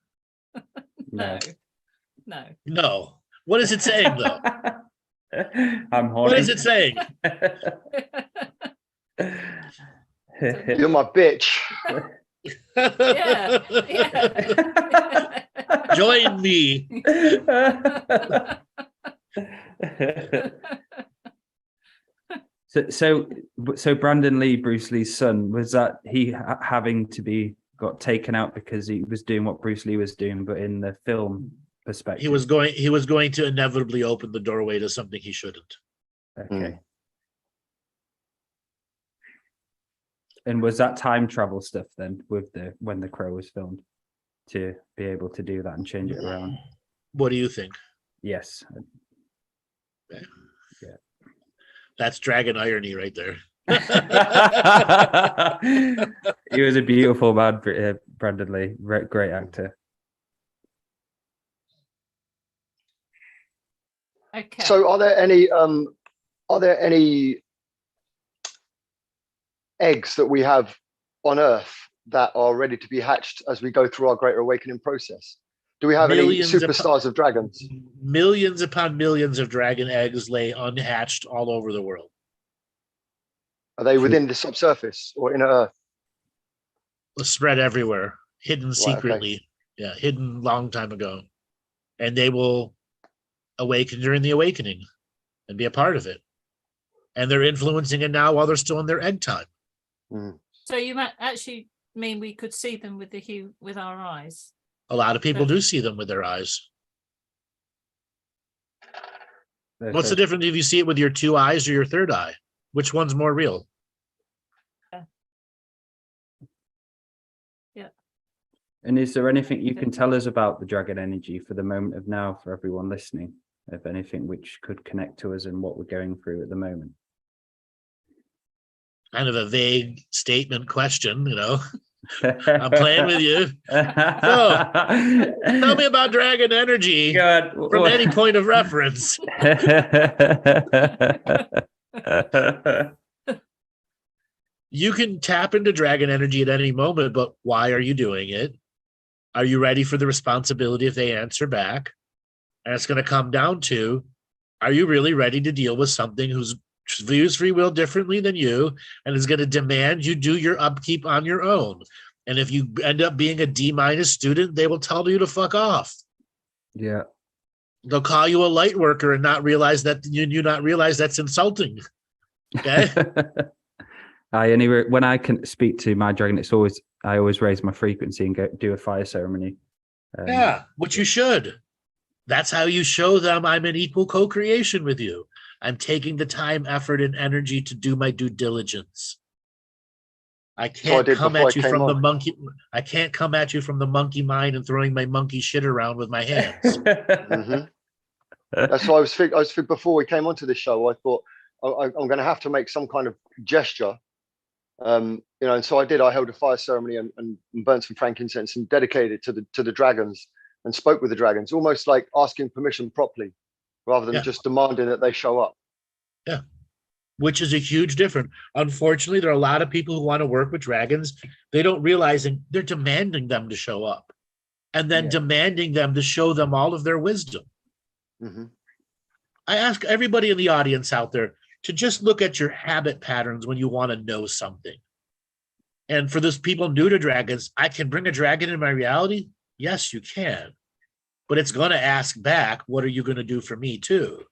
No. No. No. What is it saying though? I'm horny. What is it saying? You're my bitch. Yeah. Yeah. Join me. So Brandon Lee, Bruce Lee's son, was that he having to be got taken out because he was doing what Bruce Lee was doing, but in the film perspective? He was going to inevitably open the doorway to something he shouldn't. Okay. And was that time travel stuff then with when The Crow was filmed to be able to do that and change it around? What do you think? Yes. That's dragon irony right there. He was a beautiful man, Brandon Lee. Great actor. Okay. So are there any eggs that we have on Earth that are ready to be hatched as we go through our Greater Awakening process? Do we have Millions any superstars of dragons? Millions upon millions of dragon eggs lay unhatched all over the world. Are they within the subsurface or inner Earth? Spread everywhere, hidden okay. secretly. Yeah, hidden long time ago. And they will awaken during the awakening and be a part of it. And they're influencing it now while they're still in their egg time. So you might actually mean we could see them with our eyes. A lot of people do see them with their eyes. What's the difference if you see it with your two eyes or your third eye? Which one's more real? Yeah. And is there anything you can tell us about the dragon energy for the moment of now, for everyone listening, of anything which could connect to us and what we're going through at the moment? Kind of a vague statement question, you know. I'm playing with you. So, tell me about dragon energy from any point of reference. You can tap into dragon energy at any moment, but why are you doing it? Are you ready for the responsibility if they answer back? And it's going to come down to, are you really ready to deal with something who's views free will differently than you and is going to demand you do your upkeep on your own? And if you end up being a D- student, they will tell you to fuck off. Yeah. They'll call you a light worker and not realize that you not realize that's insulting. Okay. Anyway, when I can speak to my dragon, I always raise my frequency and do a fire ceremony. Yeah, which you should. That's how you show them I'm in equal co-creation with you. I'm taking the time, effort, and energy to do my due diligence. I can't come at you from the monkey. I can't come at you from the monkey mind and throwing my monkey shit around with my hands. That's why I was thinking before we came onto this show. I thought I'm going to have to make some kind of gesture, you know. And so I did. I held a fire ceremony and burnt some frankincense and dedicated it to the dragons and spoke with the dragons, almost like asking permission properly, rather than just demanding that they show up. Yeah. Which is a huge difference. Unfortunately, there are a lot of people who want to work with dragons. They don't realize they're demanding them to show up and then demanding them to show them all of their wisdom. Mm-hmm. I ask everybody in the audience out there to just look at your habit patterns when you want to know something. And for those people new to dragons, I can bring a dragon in my reality. Yes, you can. But it's going to ask back, what are you going to do for me too?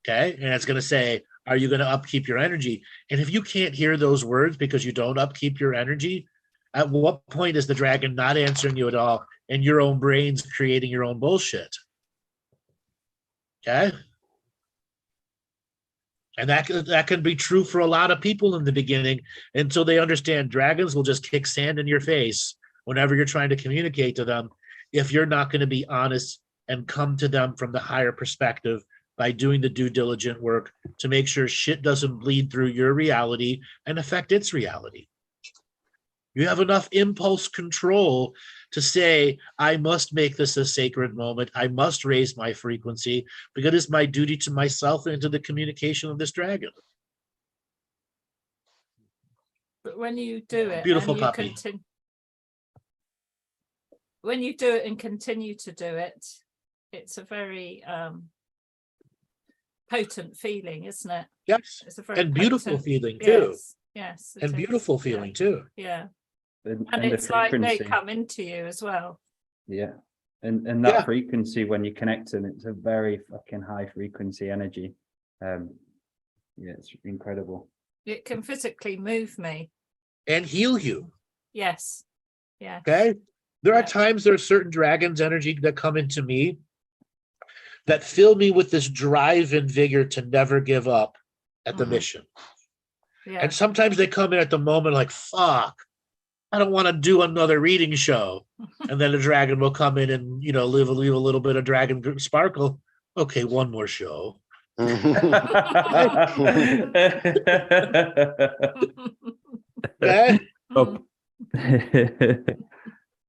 Okay, and it's going to say, are you going to upkeep your energy? And if you can't hear those words because you don't upkeep your energy, at what point is the dragon not answering you at all and your own brain's creating your own bullshit? Okay? And that can be true for a lot of people in the beginning until they understand dragons will just kick sand in your face whenever you're trying to communicate to them if you're not going to be honest and come to them from the higher perspective by doing the due diligent work to make sure shit doesn't bleed through your reality and affect its reality. You have enough impulse control to say, I must make this a sacred moment. I must raise my frequency because it's my duty to myself and to the communication of this dragon. But when you do it, beautiful and you puppy. When you do it and continue to do it, it's a very potent feeling, isn't it? Yes, it's a very and beautiful feeling too. Yes, and beautiful feeling too. Yeah, and it's like they come into you as well. Yeah, and that frequency when you connect them, it's a very fucking high frequency energy. Yeah, it's incredible. It can physically move me and heal you. Yes. Yeah. Okay. There are times there are certain dragons' energy that come into me that fill me with this drive and vigor to never give up at the mission. Yeah. And sometimes they come in at the moment like, fuck, I don't want to do another reading show. And then the dragon will come in and, you know, leave a little bit of dragon sparkle. Okay, one more show. Okay.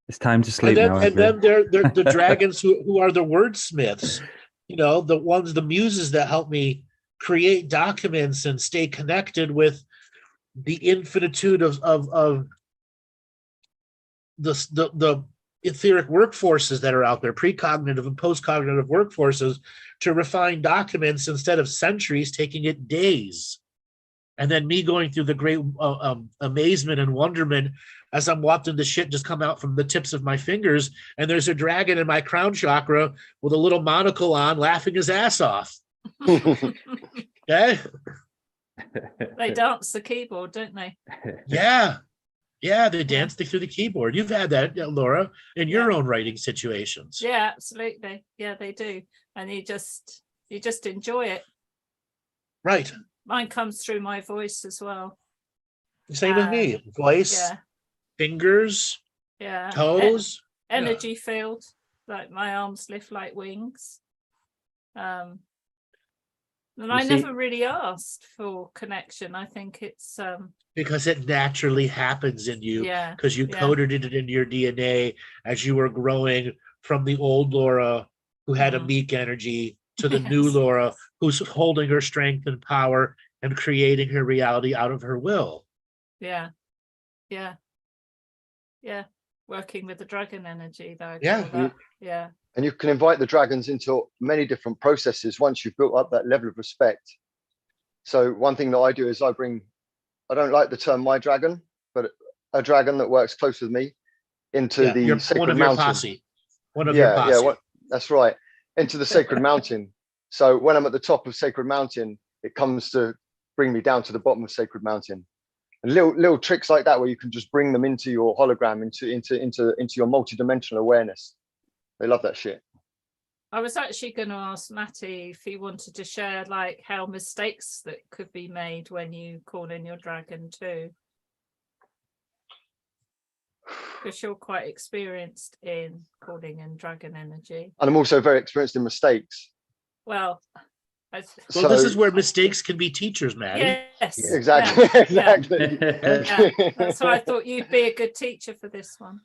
It's time to sleep now. And then they're the dragons who are the wordsmiths, you know, the muses that help me create documents and stay connected with the infinitude of the etheric workforces that are out there, precognitive and postcognitive workforces, to refine documents instead of centuries, taking it days. And then me going through the great amazement and wonderment as I'm watching the shit just come out from the tips of my fingers, and there's a dragon in my crown chakra with a little monocle on, laughing his ass off. Okay? They dance the keyboard, don't they? Yeah. Yeah, they dance through the keyboard. You've had that, Laura, in your own writing situations. Yeah, absolutely. Yeah, they do. And you just enjoy it. Right. Mine comes through my voice as well. Same with me. Voice, fingers, Yeah. toes. Energy field, like my arms lift like wings. And I never really asked for connection. I think it's Because it naturally happens in you, yeah, because you yeah. coded it in your DNA as you were growing from the old Laura who had a meek energy to the new Yes. Laura who's holding her strength and power and creating her reality out of her will. Yeah. Working with the dragon energy, though. Yeah. Yeah. And you can invite the dragons into many different processes once you've built up that level of respect. So one thing that I do is I don't like the term my dragon, but a dragon that works close with me into the sacred mountain. One of your posse. That's right. Into the sacred mountain. So when I'm at the top of sacred mountain, it comes to bring me down to the bottom of sacred mountain. And little tricks like that where you can just bring them into your hologram, into your multidimensional awareness. They love that shit. I was actually going to ask Maty if he wanted to share like how mistakes that could be made when you call in your dragon too. Because you're quite experienced in calling in dragon energy. And I'm also very experienced in mistakes. Well, So this is where mistakes can be teachers, Maty. yes. Exactly. Yeah. Exactly. Yeah. That's why I thought you'd be a good teacher for this one.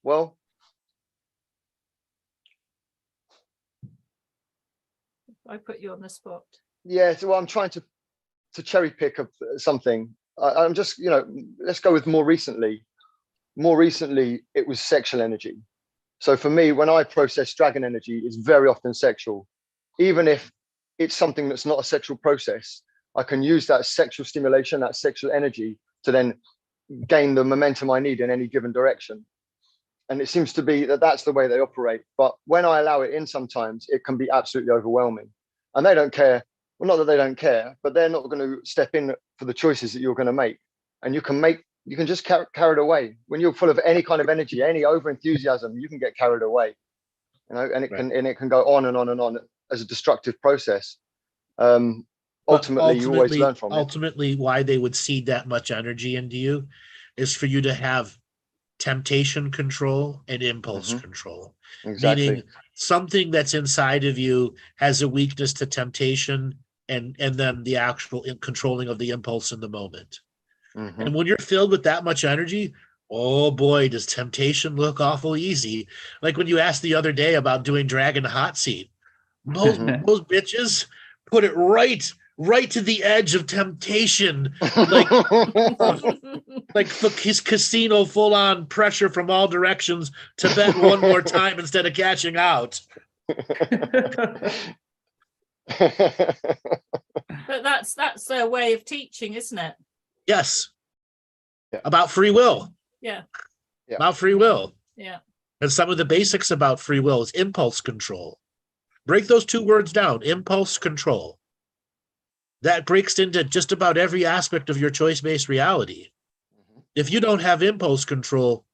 Well, I put you on the spot. yeah, so I'm trying to cherry pick something. I'm just, let's go with more recently. More recently, it was sexual energy. So for me, when I process dragon energy, it's very often sexual. Even if it's something that's not a sexual process, I can use that sexual stimulation, that sexual energy to then gain the momentum I need in any given direction. And it seems to be that that's the way they operate. But when I allow it in, sometimes it can be absolutely overwhelming. And they don't care. Well, not that they don't care, but they're not going to step in for the choices that you're going to make. And you can just carried away. When you're full of any kind of energy, any over enthusiasm, you can get carried away. And it can go on and on and on as a destructive process. Ultimately, you always learn from it. Ultimately, why they would seed that much energy into you is for you to have temptation control and impulse control. Exactly. Meaning something that's inside of you has a weakness to temptation and then the actual controlling of the impulse in the moment. And when you're filled with that much energy, oh boy, does temptation look awful easy. Like when you asked the other day about doing dragon hot seat, those bitches put it right to the edge of temptation, like his casino, full on pressure from all directions to bet one more time instead of cashing out. But that's their way of teaching, isn't it? Yes. Yeah. About free will. Yeah. About free will. Yeah. And some of the basics about free will is impulse control. Break those two words down, impulse control. That breaks into just about every aspect of your choice-based reality. If you don't have impulse control,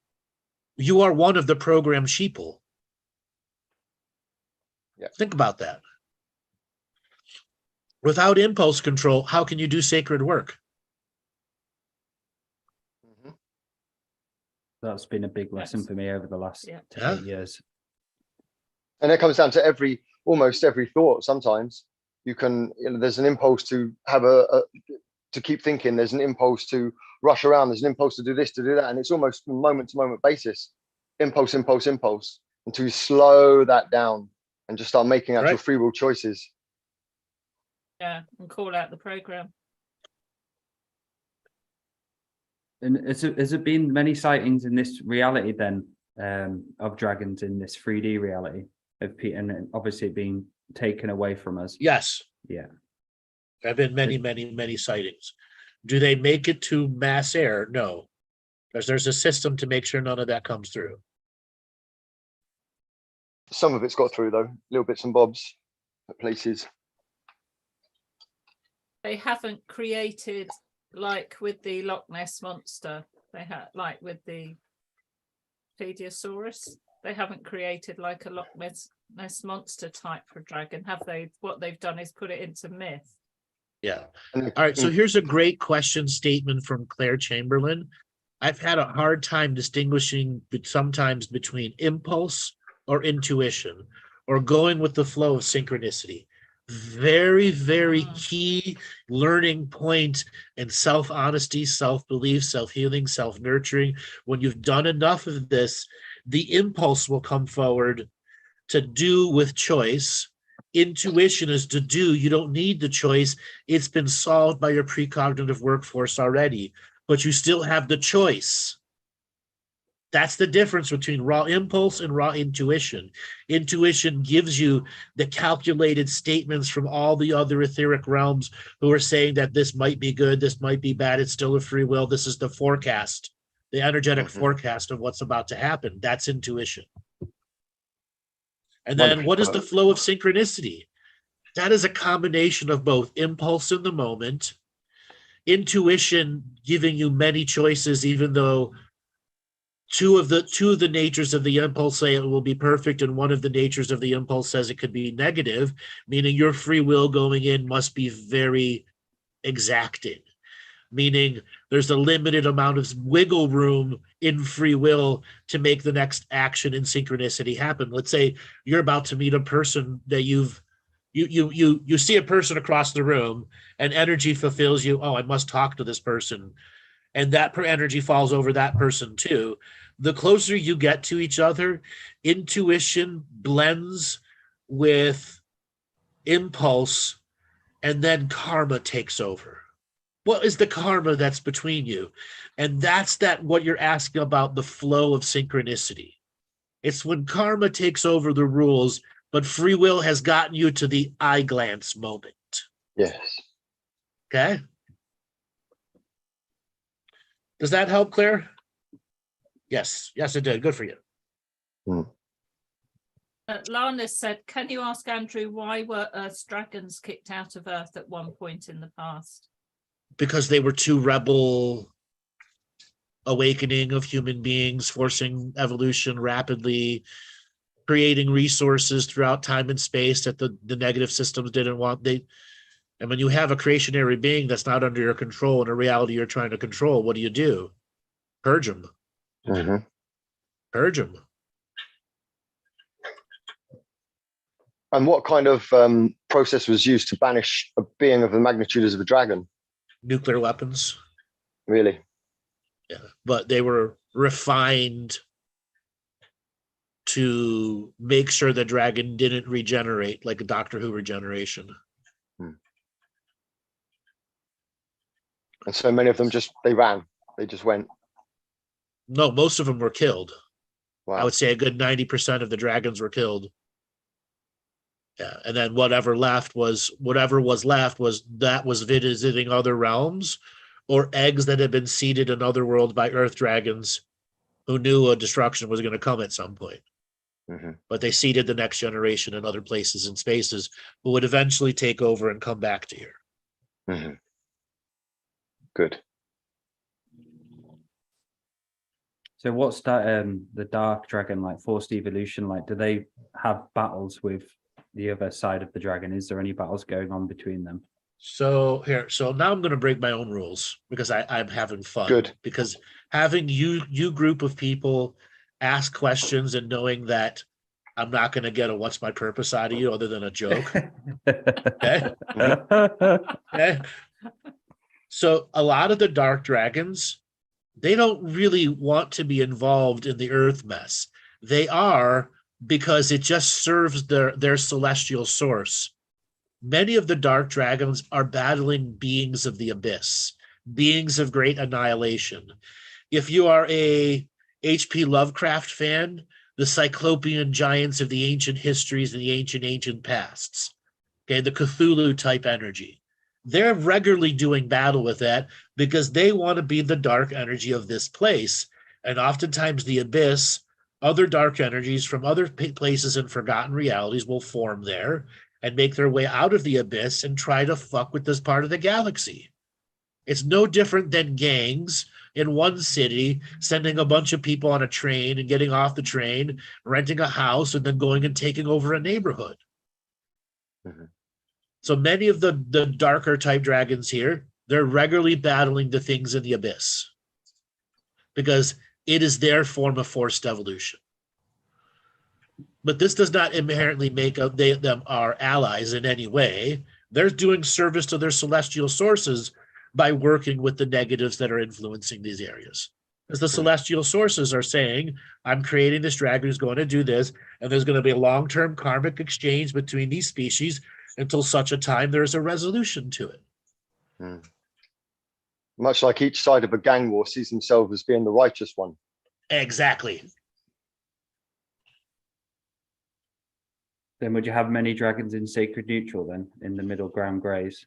you are one of the programmed sheeple. Yeah. Think about that. Without impulse control, how can you do sacred work? That's been a big lesson for me over the last 8 years. And it comes down to almost every thought. Sometimes you can, there's an impulse to have to keep thinking. There's an impulse to rush around. There's an impulse to do this, to do that. And it's almost from moment to moment basis. Impulse, impulse, impulse, until you slow that down and just start making actual free will choices. Yeah, and call out the program. And has there been many sightings in this reality then of dragons in this 3D reality of Pete, and obviously being taken away from us? Yes. Yeah. There have been many, many, many sightings. Do they make it to mass air? No, because there's a system to make sure none of that comes through. Some of it's got through though, little bits and bobs at places. They haven't created, like with the Loch Ness monster, they had, like with the Plesiosaurus, they haven't created like a Loch Ness monster type for dragon, have they? What they've done is put it into myth. Yeah. All right. So here's a great question statement from Claire Chamberlain. I've had a hard time distinguishing sometimes between impulse or intuition or going with the flow of synchronicity. Very, very key learning point in self-honesty, self-belief, self-healing, self-nurturing. When you've done enough of this, the impulse will come forward to do with choice. Intuition is to do. You don't need the choice. It's been solved by your precognitive workforce already, but you still have the choice. That's the difference between raw impulse and raw intuition. Intuition gives you the calculated statements from all the other etheric realms who are saying that this might be good, this might be bad, it's still a free will. This is the forecast, the energetic forecast of what's about to happen. That's intuition. And then what is the flow of synchronicity? That is a combination of both impulse in the moment, intuition giving you many choices, even though two of the natures of the impulse say it will be perfect, and one of the natures of the impulse says it could be negative, meaning your free will going in must be very exacting, meaning there's a limited amount of wiggle room in free will to make the next action in synchronicity happen. Let's say you're about to meet a person that you see a person across the room, and energy fulfills you. Oh, I must talk to this person. And that energy falls over that person too. The closer you get to each other, intuition blends with impulse, and then karma takes over. What is the karma that's between you? And that's what you're asking about, the flow of synchronicity. It's when karma takes over the rules, but free will has gotten you to the eye glance moment. Yes. Okay. Does that help, Claire? Yes. Yes, it did. Good for you. Lana said, can you ask Andrew why were Earth's dragons kicked out of Earth at one point in the past? Because they were too rebel awakening of human beings, forcing evolution rapidly, creating resources throughout time and space that the negative systems didn't want. And when you have a creationary being that's not under your control and a reality you're trying to control, what do? Purge them. Purge them. And what kind of process was used to banish a being of the magnitude of a dragon? Nuclear weapons. Really? Yeah, but they were refined to make sure the dragon didn't regenerate like a Doctor Who regeneration. And so many of them they ran. They just went. No, most of them were killed. Wow. I would say a good 90% of the dragons were killed. Yeah, and then whatever was left was visiting other realms, or eggs that had been seeded in other worlds by Earth dragons who knew a destruction was going to come at some point. But they seeded the next generation in other places and spaces who would eventually take over and come back to here. Good. So what's that the dark dragon like, forced evolution like? Do they have battles with the other side of the dragon? Is there any battles going on between them? So now I'm going to break my own rules because I'm having fun. Good. Because having you group of people ask questions and knowing that I'm not going to get a what's my purpose out of you other than a joke. Okay. Okay. So a lot of the dark dragons, they don't really want to be involved in the Earth mess. They are, because it just serves their celestial source. Many of the dark dragons are battling beings of the abyss, beings of great annihilation. If you are a H.P. Lovecraft fan, the Cyclopean giants of the ancient histories and the ancient pasts, okay, the Cthulhu type energy. They're regularly doing battle with that because they want to be the dark energy of this place. And oftentimes the abyss, other dark energies from other places and forgotten realities will form there and make their way out of the abyss and try to fuck with this part of the galaxy. It's no different than gangs in one city sending a bunch of people on a train and getting off the train, renting a house, and then going and taking over a neighborhood. So many of the darker type dragons here, they're regularly battling the things in the abyss. because it is their form of forced evolution. But this does not inherently make them our allies in any way. They're doing service to their celestial sources by working with the negatives that are influencing these areas. As the celestial sources are saying, I'm creating this dragon who's going to do this, and there's going to be a long-term karmic exchange between these species until such a time there's a resolution to it. Much like each side of a gang war sees themselves as being the righteous one. Exactly. Then would you have many dragons in sacred neutral then, in the middle ground greys?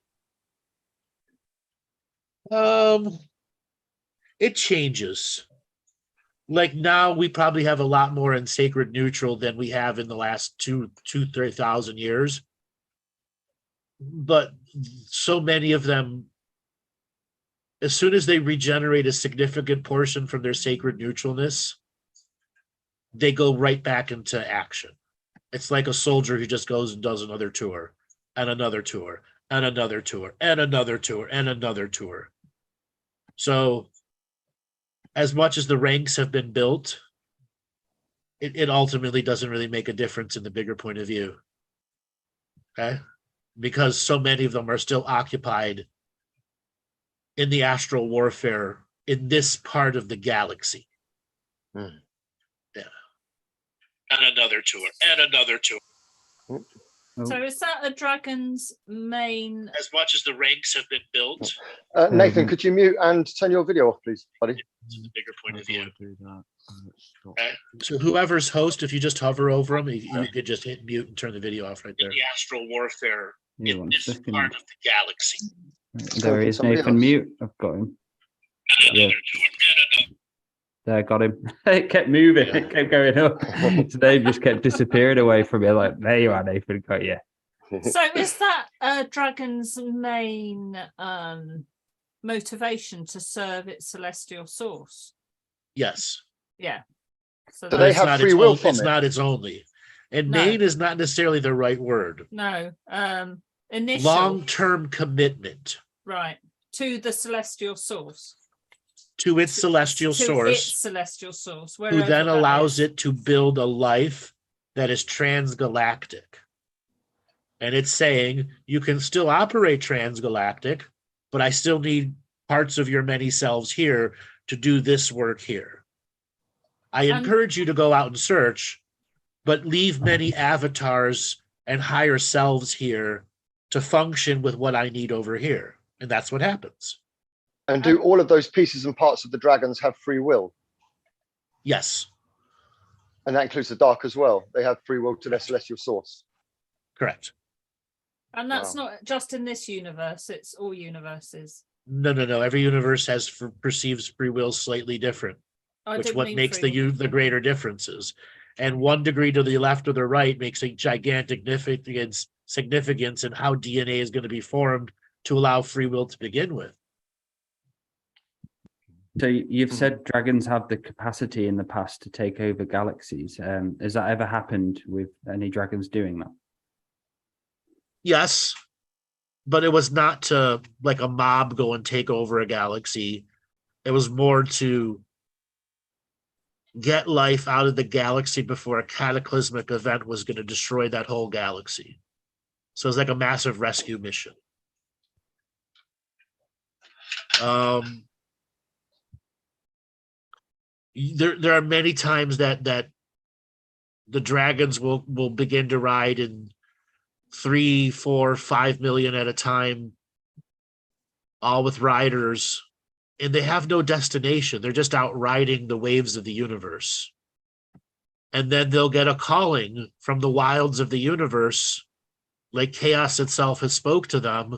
It changes. Like now we probably have a lot more in sacred neutral than we have in the last 3,000 years. But so many of them, as soon as they regenerate a significant portion from their sacred neutralness, they go right back into action. It's like a soldier who just goes and does another tour and another tour and another tour and another tour and another tour. So as much as the ranks have been built, it ultimately doesn't really make a difference in the bigger point of view. Okay? Because so many of them are still occupied in the astral warfare in this part of the galaxy. Yeah. And another tour, and another tour. So is that a dragon's main? As much as the ranks have been built. Nathan, could you mute and turn your video off, please, buddy? To the bigger point of view. Okay. So whoever's host, if you just hover over them, you could just hit mute and turn the video off right there. The astral warfare in this part of the galaxy. There he is, Nathan, mute. I've got him. Yeah. There, got him. It kept moving. Yeah. It kept going up. His name just kept disappearing away from me. Like, there you are, Nathan. Got you. So is that dragon's main motivation to serve its celestial source? Yes. Yeah. So do they have free will from it? It's not its only. And No. main is not necessarily the right word. No. Initial. Long-term commitment. Right. To the celestial source. To its celestial source. Its celestial source. Who then allows it to build a life that is transgalactic. And it's saying, you can still operate transgalactic, but I still need parts of your many selves here to do this work here. I encourage you to go out and search, but leave many avatars and higher selves here to function with what I need over here. And that's what happens. And do all of those pieces and parts of the dragons have free will? Yes. And that includes the dark as well. They have free will to their celestial source. Correct. And that's not just in this universe, it's all universes. No. Every universe perceives free will slightly different, which what makes the greater differences. And 1 degree to the left or the right makes a gigantic significance in how DNA is going to be formed to allow free will to begin with. So you've said dragons have the capacity in the past to take over galaxies. Has that ever happened with any dragons doing that? Yes, but it was not to like a mob go and take over a galaxy. It was more to get life out of the galaxy before a cataclysmic event was going to destroy that whole galaxy. So it's like a massive rescue mission. There are many times that the dragons will begin to ride in 3, 4, 5 million at a time, all with riders, and they have no destination. They're just out riding the waves of the universe. And then they'll get a calling from the wilds of the universe, like chaos itself has spoke to them,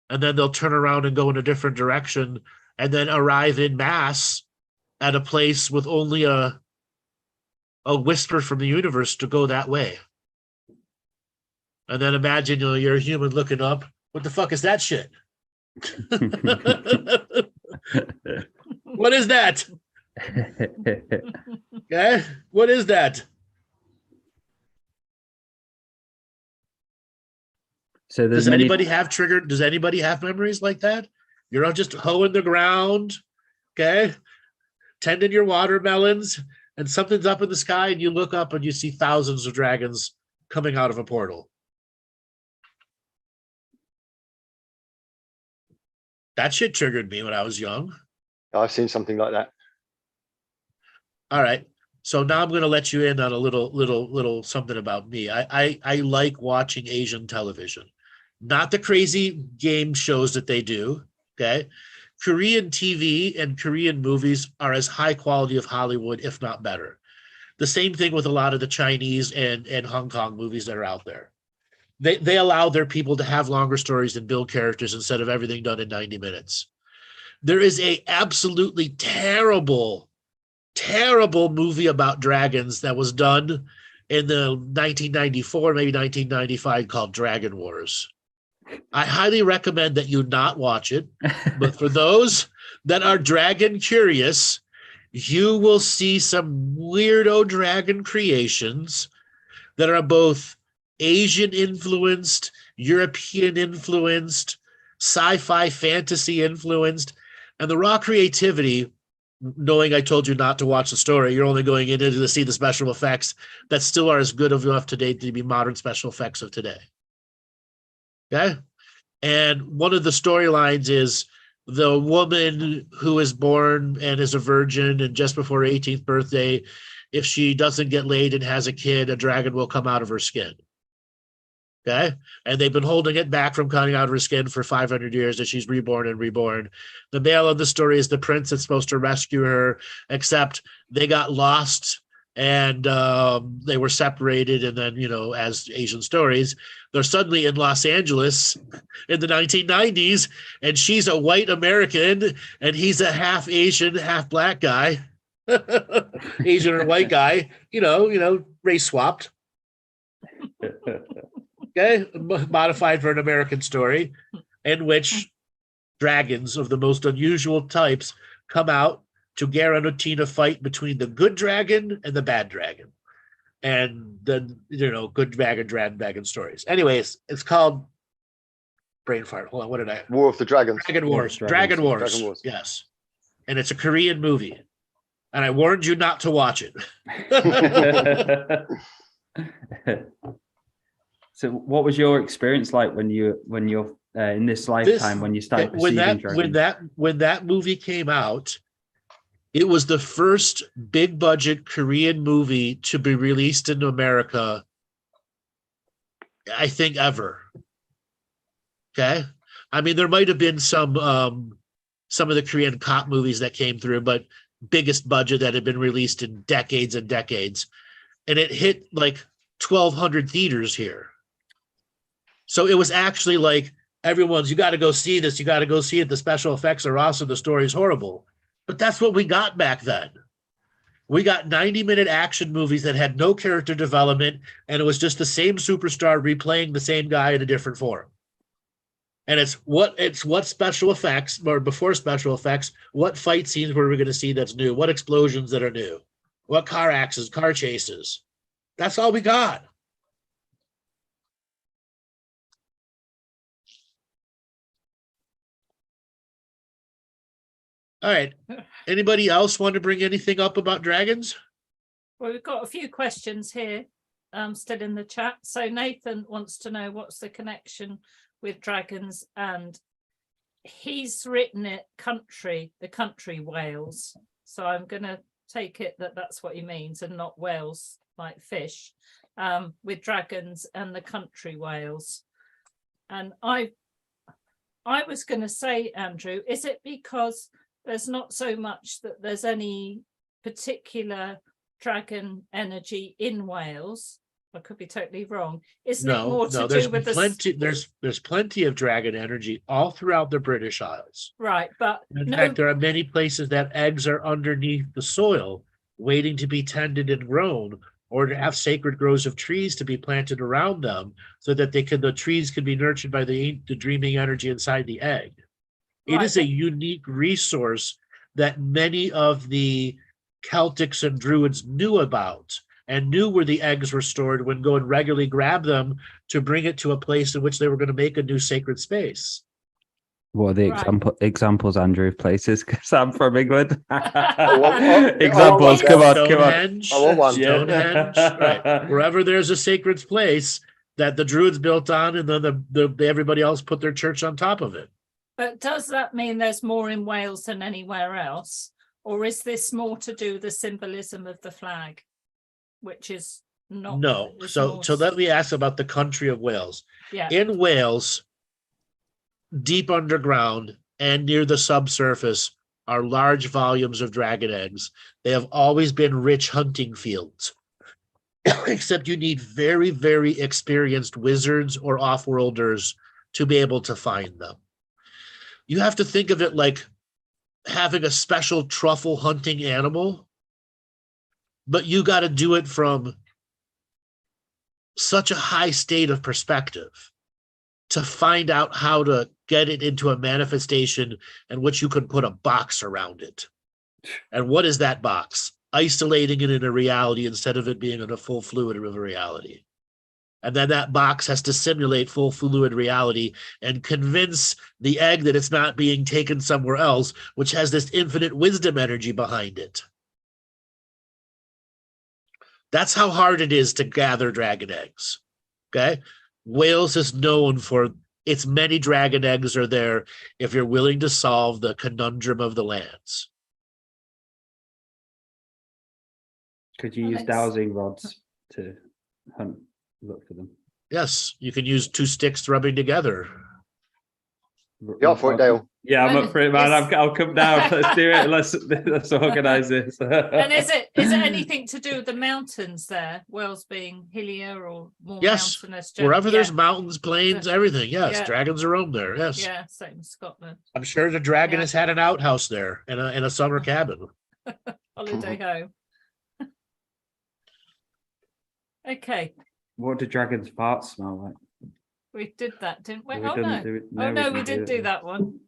and then they'll turn around and go in a different direction and then arrive in mass at a place with only a whisper from the universe to go that way. And then imagine you're a human looking up. What the fuck is that shit? What is that? Okay, what is that? So does anybody have memories like that? You're not just hoeing the ground, okay? tending your watermelons, and something's up in the sky, and you look up and you see thousands of dragons coming out of a portal. That shit triggered me when I was young. I've seen something like that. All right. So now I'm going to let you in on a little something about me. I like watching Asian television, not the crazy game shows that they do. Okay. Korean TV and Korean movies are as high quality of Hollywood, if not better. The same thing with a lot of the Chinese and Hong Kong movies that are out there. They allow their people to have longer stories and build characters instead of everything done in 90 minutes. There is a absolutely terrible movie about dragons that was done in the 1994, maybe 1995, called Dragon Wars. I highly recommend that you not watch it, but for those that are dragon curious, you will see some weirdo dragon creations that are both Asian influenced, European influenced, sci-fi fantasy influenced, and the raw creativity. Knowing I told you not to watch the story, you're only going in to see the special effects that still are as good enough today to be modern special effects of today. Okay? And one of the storylines is the woman who is born and is a virgin, and just before her 18th birthday, if she doesn't get laid and has a kid, a dragon will come out of her skin. Okay. And they've been holding it back from coming out of her skin for 500 years, as she's reborn and reborn. The male of the story is the prince that's supposed to rescue her, except they got lost and they were separated. And then, you know, as Asian stories, they're suddenly in Los Angeles in the 1990s, and she's a white American and he's a half Asian, half black guy, Asian or white guy, you know, race swapped. Okay, modified for an American story, in which dragons of the most unusual types come out to guarantee a fight between the good dragon and the bad dragon. And then, you know, good dragon stories. Anyways, it's called brain fart. Hold on, what did I? War of the Dragons. Dragon Wars. Dragon Wars. Yes. And it's a Korean movie. And I warned you not to watch it. So what was your experience like when you're in this lifetime, when you started perceiving dragons? When that movie came out, it was the first big budget Korean movie to be released in America, I think, ever. Okay. I mean, there might have been some of the Korean cop movies that came through, but biggest budget that had been released in decades and decades. And it hit like 1,200 theaters here. So it was actually like everyone's, you got to go see this. You got to go see it. The special effects are awesome. The story's horrible. But that's what we got back then. We got 90-minute action movies that had no character development, and it was just the same superstar replaying the same guy in a different form. And it's what special effects, or before special effects, what fight scenes were we going to see that's new? What explosions that are new? What car accidents, car chases? That's all we got. All right. Anybody else want to bring anything up about dragons? Well, we've got a few questions here still in the chat. So Nathan wants to know what's the connection with dragons, and he's written it the country Wales. So I'm going to take it that that's what he means, and not whales like fish, with dragons and the country Wales. And I was going to say, Andrew, is it because there's not so much that there's any particular dragon energy in Wales? I could be totally wrong. Isn't it more to do with there's plenty of dragon energy all throughout the British Isles. Right, but in fact, there are many places that eggs are underneath the soil, waiting to be tended and grown, or to have sacred groves of trees to be planted around them, so that the trees can be nurtured by the dreaming energy inside the egg. It is a unique resource that many of the Celtics and Druids knew about, and knew where the eggs were stored, when go and regularly grab them to bring it to a place in which they were going to make a new sacred space. What are the Right. examples, Andrew, of places? Because I'm from England. oh, Examples, come on. Stonehenge, I want one. Stonehenge, right? Wherever there's a sacred place that the Druids built on, and then the everybody else put their church on top of it. But does that mean there's more in Wales than anywhere else? Or is this more to do with the symbolism of the flag, which is not? No. So let me ask about the country of Wales. Yeah. In Wales, deep underground and near the subsurface are large volumes of dragon eggs. They have always been rich hunting fields, except you need very, very experienced wizards or off-worlders to be able to find them. You have to think of it like having a special truffle hunting animal, but you got to do it from such a high state of perspective to find out how to get it into a manifestation in which you can put a box around it. And what is that box? Isolating it in a reality instead of it being in a full fluid of a reality. And then that box has to simulate full fluid reality and convince the egg that it's not being taken somewhere else, which has this infinite wisdom energy behind it. That's how hard it is to gather dragon eggs. Okay? Wales is known for its many dragon eggs are there if you're willing to solve the conundrum of the lands. Could you use dowsing rods to look for them? Yes, you can use two sticks rubbing together. You're up for it, Dale. Yeah, I'm up for it, man. I'll come down. Let's do it. Let's organise this. And is it anything to do with the mountains there? Wales being hillier or more mountainous? Wherever there's mountains, plains, everything. Yes, dragons are roam there. Yes. Yeah, same in Scotland. I'm sure the dragon has had an outhouse there and a summer cabin. Holiday home. Okay. What do dragons' farts smell like? We did that, didn't we? We Oh didn't no. do it. Oh no, we didn't didn't do that one.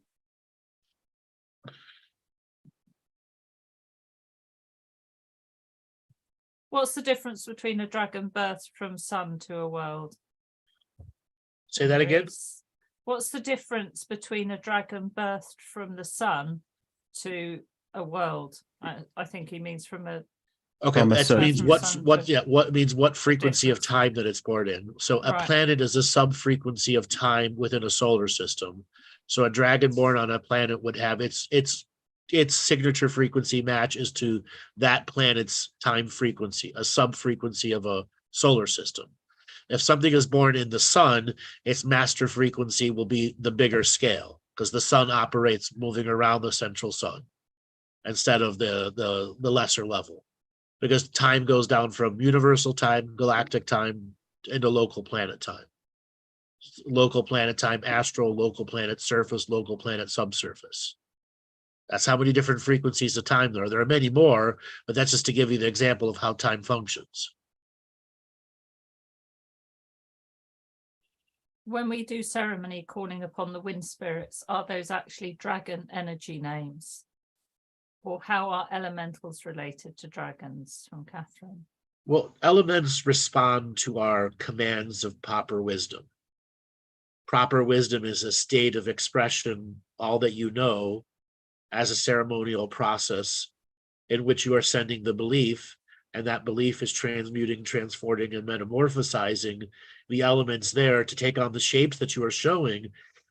What's the difference between a dragon birthed from sun to a world? Say that again. What's the difference between a dragon birthed from the sun to a world? I think he means from a. Okay, that means what means what frequency of time that it's born in. So a planet is a sub-frequency of time within a solar system. So a dragon born on a planet would have its signature frequency matches to that planet's time frequency, a sub-frequency of a solar system. If something is born in the sun, its master frequency will be the bigger scale because the sun operates moving around the central sun instead of the lesser level. Because time goes down from universal time, galactic time, into local planet time. Local planet time, astral, local planet surface, local planet subsurface. That's how many different frequencies of time there are. There are many more, but that's just to give you the example of how time functions. When we do ceremony calling upon the wind spirits, are those actually dragon energy names? Or how are elementals related to dragons? From Catherine. Well, elements respond to our commands of proper wisdom. Proper wisdom is a state of expression, all that you know, as a ceremonial process in which you are sending the belief, and that belief is transmuting, transforming, and metamorphosizing the elements there to take on the shapes that you are showing,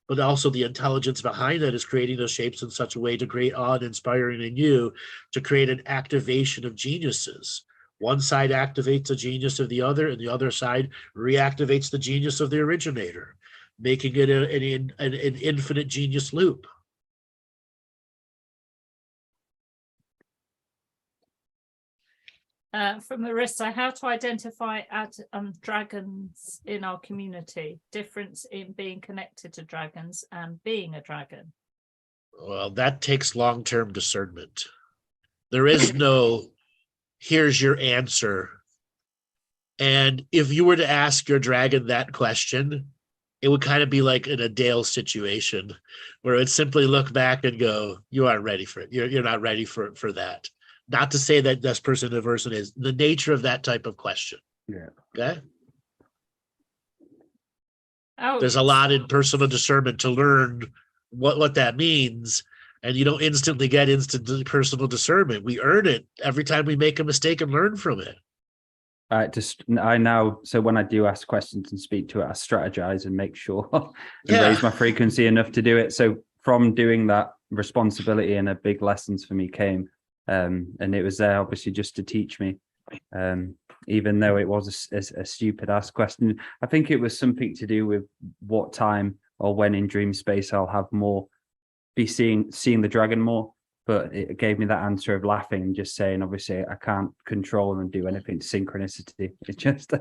but also the intelligence behind it is creating those shapes in such a way to create awe and inspiring in you, to create an activation of geniuses. One side activates the genius of the other, and the other side reactivates the genius of the originator, making it an infinite genius loop. From Marissa, how to identify dragons in our community? Difference in being connected to dragons and being a dragon. Well, that takes long-term discernment. There is no, here's your answer. And if you were to ask your dragon that question, it would kind of be like in a Dale situation where it would simply look back and go, you aren't ready for it. You're not ready for that. Not to say that this person or person is the nature of that type of question. Yeah. Okay. Oh, there's a lot in personal discernment to learn what that means, and you don't instantly get instant personal discernment. We earn it every time we make a mistake and learn from it. So when I do ask questions and speak to it, I strategize and make sure and raise my frequency enough to do it. So from doing that, responsibility and a big lessons for me came, and it was there obviously just to teach me, even though it was a stupid ass question. I think it was something to do with what time or when in dream space I'll have more, be seeing the dragon more. But it gave me that answer of laughing and just saying, obviously, I can't control and do anything to synchronicity. It just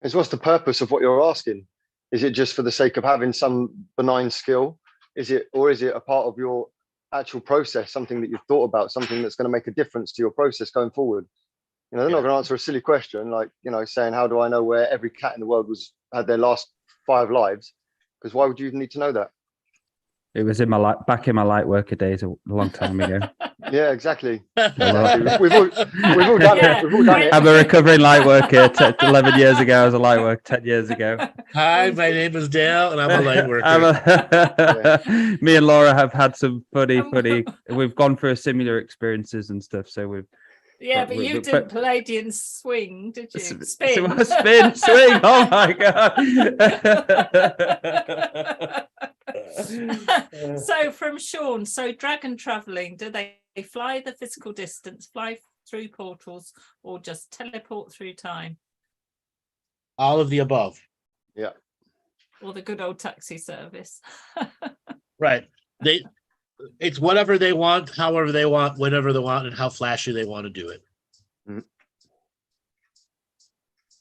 Is what's the purpose of what you're asking? Is it just for the sake of having some benign skill? Is it a part of your actual process, something that you've thought about, something that's going to make a difference to your process going forward? You know, they're not going to answer a silly question like, you know, saying, how do I know where every cat in the world had their last 5 lives? Because why would you even need to know that? It was back in my light worker days a long time ago. Yeah, exactly. We've all done it. We've all done it. I'm a recovering light worker. 11 years ago, I was a light worker. 10 years ago. Hi, my name is Dale, and I'm a light worker. Me and Laura have had some funny. We've gone through similar experiences and stuff. So we've. Yeah, but you did Palladian swing, did you? Spin, swing. Oh my god. So from Sean, so dragon traveling, do they fly the physical distance, fly through portals, or just teleport through time? All of the above. Yeah. Or the good old taxi service. Right. It's whatever they want, however they want, whenever they want, and how flashy they want to do it.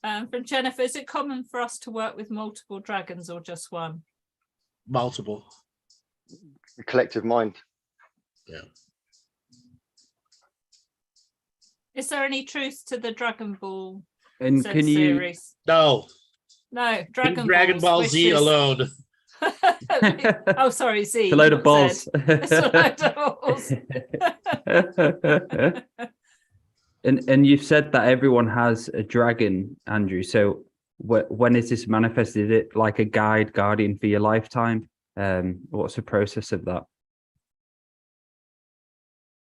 From Jennifer, is it common for us to work with multiple dragons or just one? Multiple. The collective mind. Yeah. Is there any truth to the Dragon Ball And can you? Series? No, Leave Dragon Ball Z alone. Oh, sorry, Z. It's a load of balls. It's a load of balls. And you've said that everyone has a dragon, Andrew. So when is this manifested? Is it like a guardian for your lifetime? What's the process of that?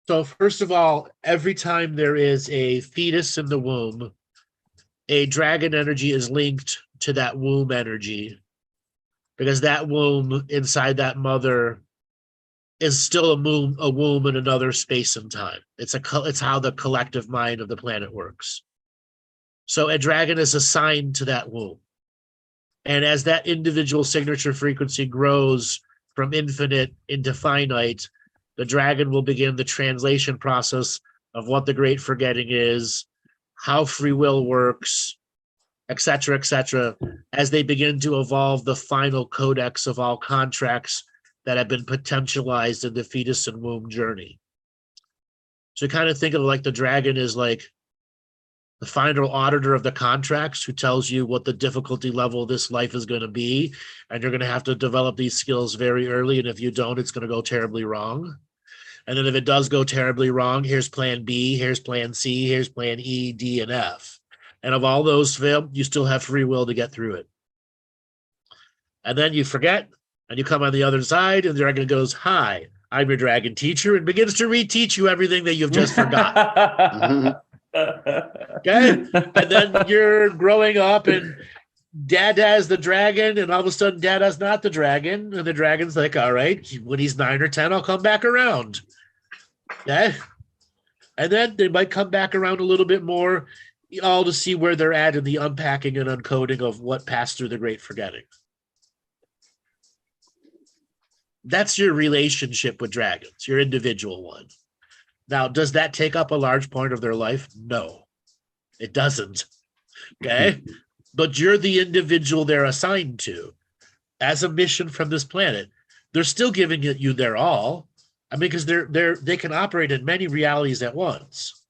So first of all, every time there is a fetus in the womb, a dragon energy is linked to that womb energy, because that womb inside that mother is still a womb in another space and time. It's how the collective mind of the planet works. So a dragon is assigned to that womb. And as that individual signature frequency grows from infinite into finite, the dragon will begin the translation process of what the great forgetting is, how free will works, et cetera, as they begin to evolve the final codex of all contracts that have been potentialized in the fetus and womb journey. So kind of think of like the dragon is like the final auditor of the contracts who tells you what the difficulty level of this life is going to be, and you're going to have to develop these skills very early, and if you don't, it's going to go terribly wrong. And then if it does go terribly wrong, here's plan B, here's plan C, here's plan E, D, and F. And if all those fail, you still have free will to get through it. And then you forget, and you come on the other side, and the dragon goes, hi, I'm your dragon teacher, and begins to reteach you everything that you've just forgotten. Okay? And then you're growing up, and Dada's the dragon, and all of a sudden Dada's not the dragon, and the dragon's like, all right, when he's 9 or 10, I'll come back around. Okay? And then they might come back around a little bit more, all to see where they're at in the unpacking and uncoding of what passed through the great forgetting. That's your relationship with dragons, your individual one. Now, does that take up a large part of their life? No, it doesn't. Okay? But you're the individual they're assigned to as a mission from this planet. They're still giving you their all. I mean, because they can operate in many realities at once.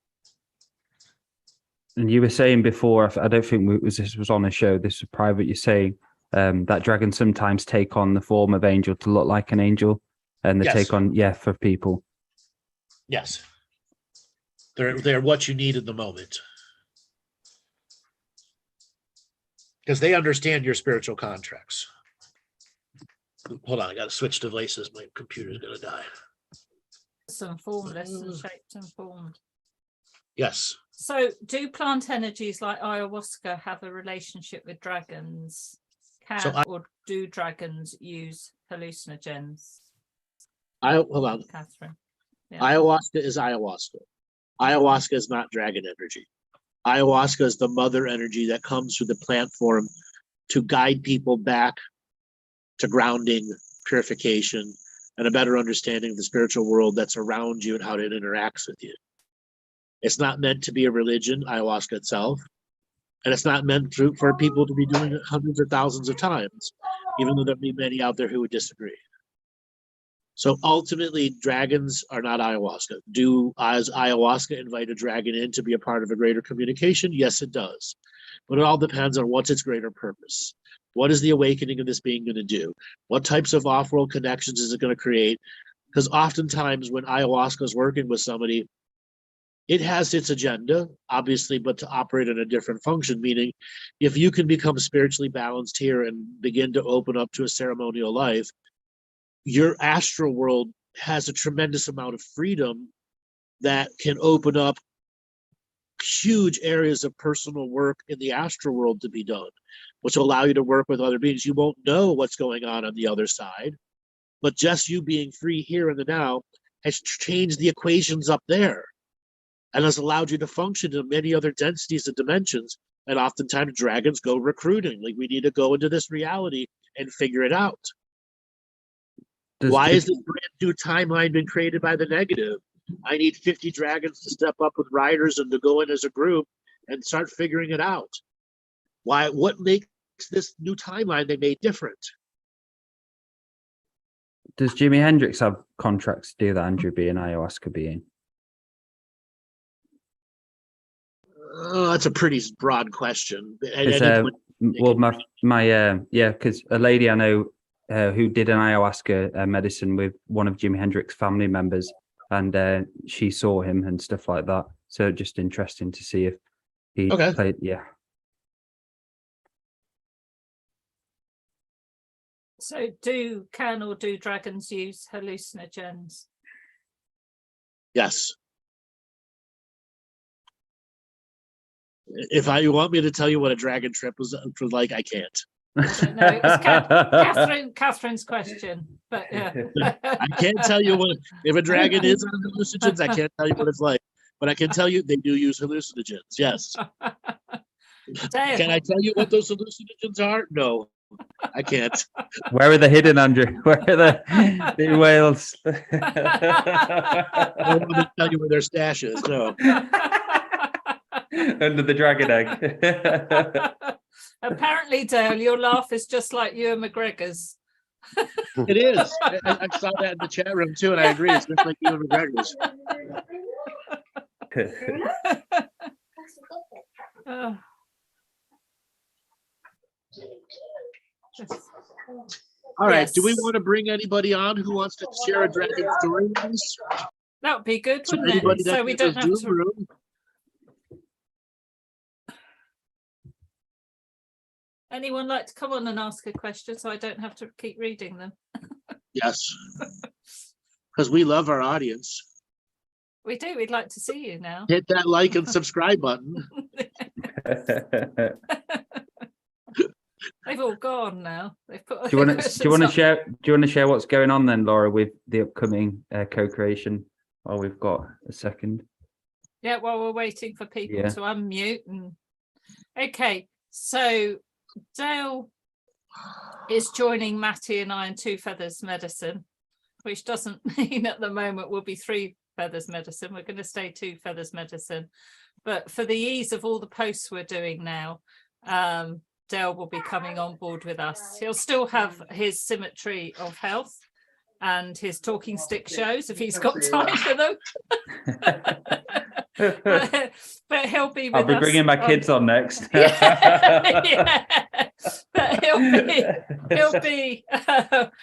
And you were saying before, I don't think this was on a show, this was private, you're saying that dragons sometimes take on the form of angel to look like an angel, and they take on, for people. Yes. They're what you need in the moment. Because they understand your spiritual contracts. Hold on, I got to switch devices. My computer's gonna die. Some formless and shaped and formed. Yes. So do plant energies like ayahuasca have a relationship with dragons? Or do dragons use hallucinogens? Hold on. Catherine. Yeah. Ayahuasca is ayahuasca. Ayahuasca is not dragon energy. Ayahuasca is the mother energy that comes through the plant form to guide people back to grounding, purification, and a better understanding of the spiritual world that's around you and how it interacts with you. It's not meant to be a religion, ayahuasca itself, and it's not meant for people to be doing it hundreds or thousands of times, even though there'll be many out there who would disagree. So ultimately, dragons are not ayahuasca. Does ayahuasca invite a dragon in to be a part of a greater communication? Yes, it does. But it all depends on what's its greater purpose. What is the awakening of this being going to do? What types of off-world connections is it going to create? Because oftentimes when ayahuasca is working with somebody, it has its agenda, obviously, but to operate in a different function, meaning if you can become spiritually balanced here and begin to open up to a ceremonial life, your astral world has a tremendous amount of freedom that can open up huge areas of personal work in the astral world to be done, which will allow you to work with other beings. You won't know what's going on the other side, but just you being free here in the now has changed the equations up there and has allowed you to function in many other densities and dimensions. And oftentimes dragons go recruiting, like we need to go into this reality and figure it out. Why is this brand new timeline been created by the negative? I need 50 dragons to step up with riders and to go in as a group and start figuring it out. Why? What makes this new timeline they made different? Does Jimi Hendrix have contracts to do that, Andrew, being ayahuasca being? Oh, that's a pretty broad question. Because a lady I know who did an ayahuasca medicine with one of Jimi Hendrix's family members, and she saw him and stuff like that. So just interesting to see if he played. Yeah. So can or do dragons use hallucinogens? Yes. If you want me to tell you what a dragon trip was like, I can't. No, it's Catherine's question, but yeah. I can't tell you if a dragon is on hallucinogens. I can't tell you what it's like, but I can tell you they do use hallucinogens. Yes. Can I tell you what those hallucinogens are? No, I can't. Where are they hidden, Andrew? Where are the in Wales? I don't want to tell you where their stash is. No. Under the dragon egg. Apparently, Dale, your laugh is just like Ewan McGregor's. It is. I saw that in the chat room too, and I agree. It's just like Ewan McGregor's. All right. Yes. Do we want to bring anybody on who wants to share a dragon story with us? That would be good, wouldn't it? So we don't have to. Room. Anyone like to come on and ask a question so I don't have to keep reading them? Yes, because we love our audience. We do. We'd like to see you now. Hit that like and subscribe button. They've all gone now. They've put. Do you want to share what's going on then, Laura, with the upcoming co-creation? While we've got a second. Yeah, while we're waiting for people to unmute. Okay, so Dale is joining Maty and I in Two Feathers Medicine, which doesn't mean at the moment we'll be Three Feathers Medicine. We're going to stay Two Feathers Medicine, but for the ease of all the posts we're doing now, Dale will be coming on board with us. He'll still have his Symmetry of Health and his talking stick shows if he's got time for them. but he'll be with us. I'll be bringing my kids on next. But he'll be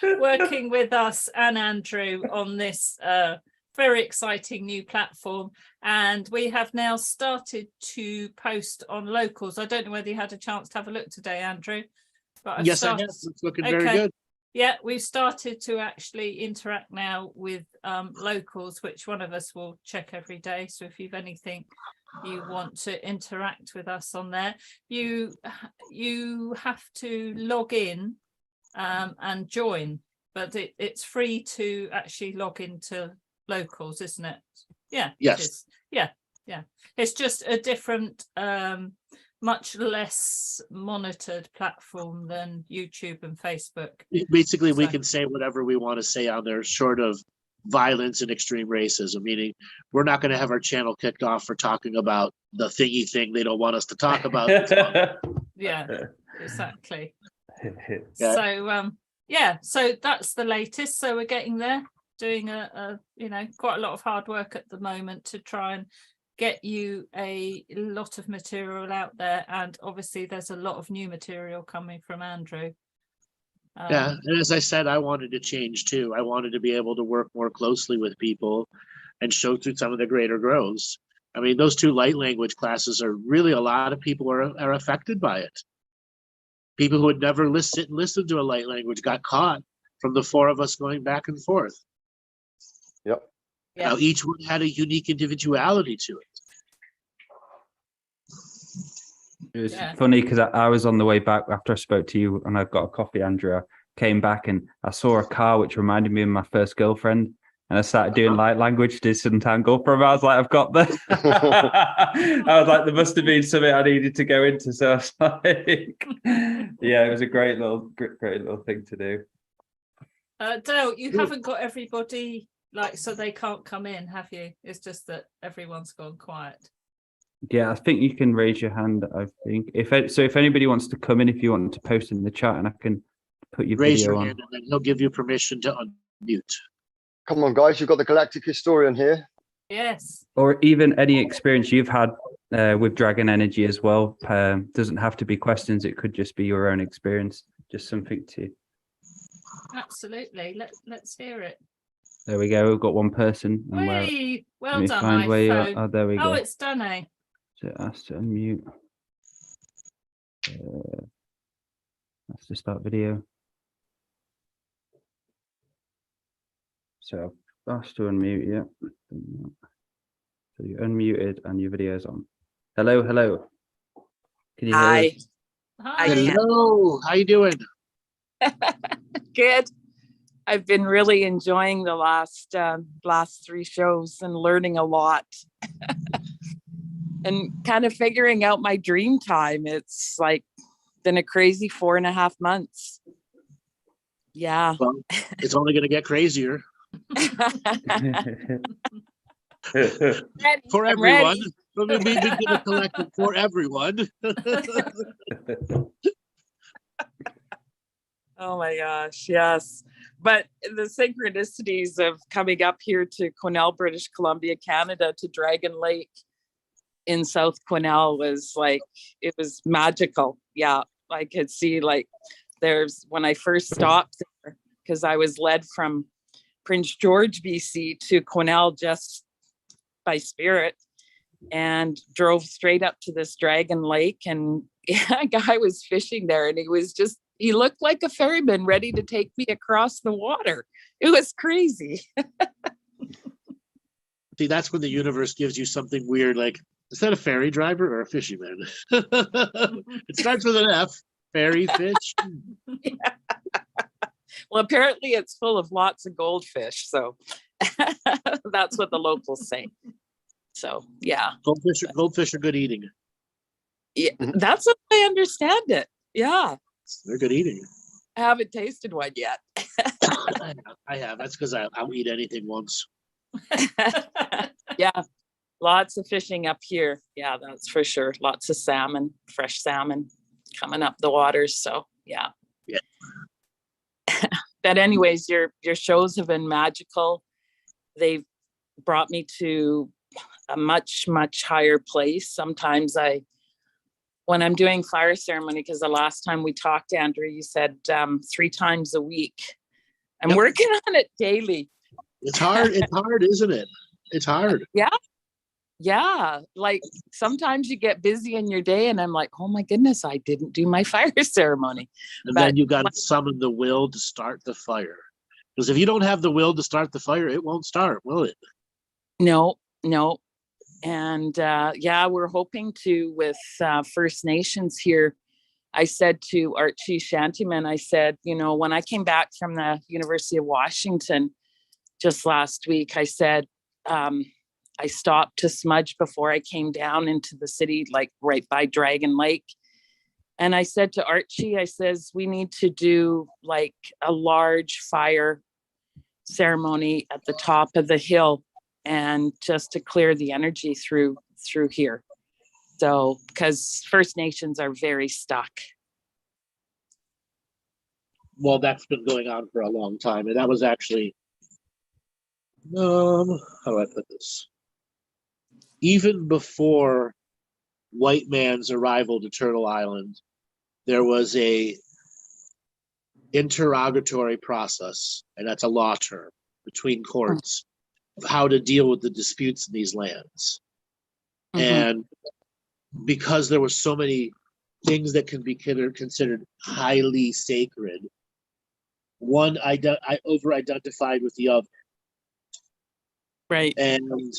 working with us and Andrew on this very exciting new platform, and we have now started to post on locals. I don't know whether you had a chance to have a look today, Andrew, but yes, I have. It's looking very good. Yeah, we've started to actually interact now with locals, which one of us will check every day. So if you've anything you want to interact with us on there, you have to log in and join, but it's free to actually log into locals, isn't it? Yeah. Yes. It is. Yeah. It's just a different much less monitored platform than YouTube and Facebook. Basically, we So- can say whatever we want to say on there, short of violence and extreme racism, meaning we're not going to have our channel kicked off for talking about the thingy thing they don't want us to talk about. Yeah, exactly. Yeah. So so that's the latest. So we're getting there, doing a quite a lot of hard work at the moment to try and get you a lot of material out there, and obviously there's a lot of new material coming from Andrew. Yeah, and as I said, I wanted to change too. I wanted to be able to work more closely with people and show through some of the greater growths. I mean, those 2 light language classes are really, a lot of people are affected by it. People who had never listened to a light language got caught from the 4 of us going back and forth. Yep. Yeah. Now each one had a unique individuality to it. It was Yeah. funny because I was on the way back after I spoke to you and I got a coffee, Andrew. I came back and I saw a car which reminded me of my first girlfriend. And I started doing light language, disentangle from her. I was like, I've got this. I was like, there must have been something I needed to go into. So I was like, yeah, it was a great little thing to do. Dale, you haven't got everybody, like, so they can't come in, have you? It's just that everyone's gone quiet. Yeah, I think you can raise your hand. I think if anybody wants to come in, if you want to post in the chat, and I can put your Raise video your on. hand and then he'll give you permission to unmute. Come on, guys, you've got the Galactic Historian here. Yes. Or even any experience you've had with dragon energy as well. Doesn't have to be questions. It could just be your own experience. Just something to. Absolutely. Let's hear it. There we go. We've got one person. And Well let me done, find where you are. iPhone. Oh, there we go. Oh, it's done, eh? So ask to unmute. That's to start video. So ask to unmute, yeah. So you're unmuted and your video's on. Hello. Can you hear Hi. us? Hi. Hello, how you doing? Good. I've been really enjoying the last 3 shows and learning a lot. And kind of figuring out my dream time. It's like been a crazy 4.5 months. Yeah. Well, it's only going to get crazier for I'm everyone. ready. But we begin a collective for everyone. Oh my gosh, yes. But the synchronicities of coming up here to Quesnel, British Columbia, Canada, to Dragon Lake in South Quesnel was like, it was magical. Yeah, I could see like when I first stopped there, because I was led from Prince George, BC to Quesnel just by spirit, and drove straight up to this Dragon Lake, and a guy was fishing there, and he looked like a ferryman ready to take me across the water. It was crazy. See, that's when the universe gives you something weird, like, is that a ferry driver or a fisherman? It starts with an F, ferry, fish. Well, apparently it's full of lots of goldfish, so that's what the locals say. So yeah, Goldfish are good eating. Yeah, that's what I understand it. Yeah, They're good eating. I haven't tasted one yet. I have. That's because I'll eat anything once. Yeah, lots of fishing up here. Yeah, that's for sure. Lots of salmon, fresh salmon coming up the waters. So yeah. Yeah. But anyways, your shows have been magical. They've brought me to a much higher place. Sometimes when I'm doing fire ceremony, because the last time we talked, Andrew, you said 3 times a week. I'm Yep. working on it daily. It's hard. It's hard, isn't it? It's hard. Yeah. yeah, like sometimes you get busy in your day and I'm like, oh my goodness, I didn't do my fire ceremony. And But then you got to summon the will to start the fire. Because if you don't have the will to start the fire, it won't start, will it? no. And yeah, we're hoping to with First Nations here. I said to Archie Shantyman, I said, you know, when I came back from the University of Washington just last week, I said, I stopped to smudge before I came down into the city, like right by Dragon Lake. And I said to Archie, I says, we need to do like a large fire ceremony at the top of the hill, and just to clear the energy through here. So, because First Nations are very stuck. Well, that's been going on for a long time. And that was actually, how do I put this? Even before white man's arrival to Turtle Island, there was a interrogatory process, and that's a law term, between courts of how to deal with the disputes in these lands. And because there were so many things that can be considered highly sacred, one I over-identified with the other. Right. And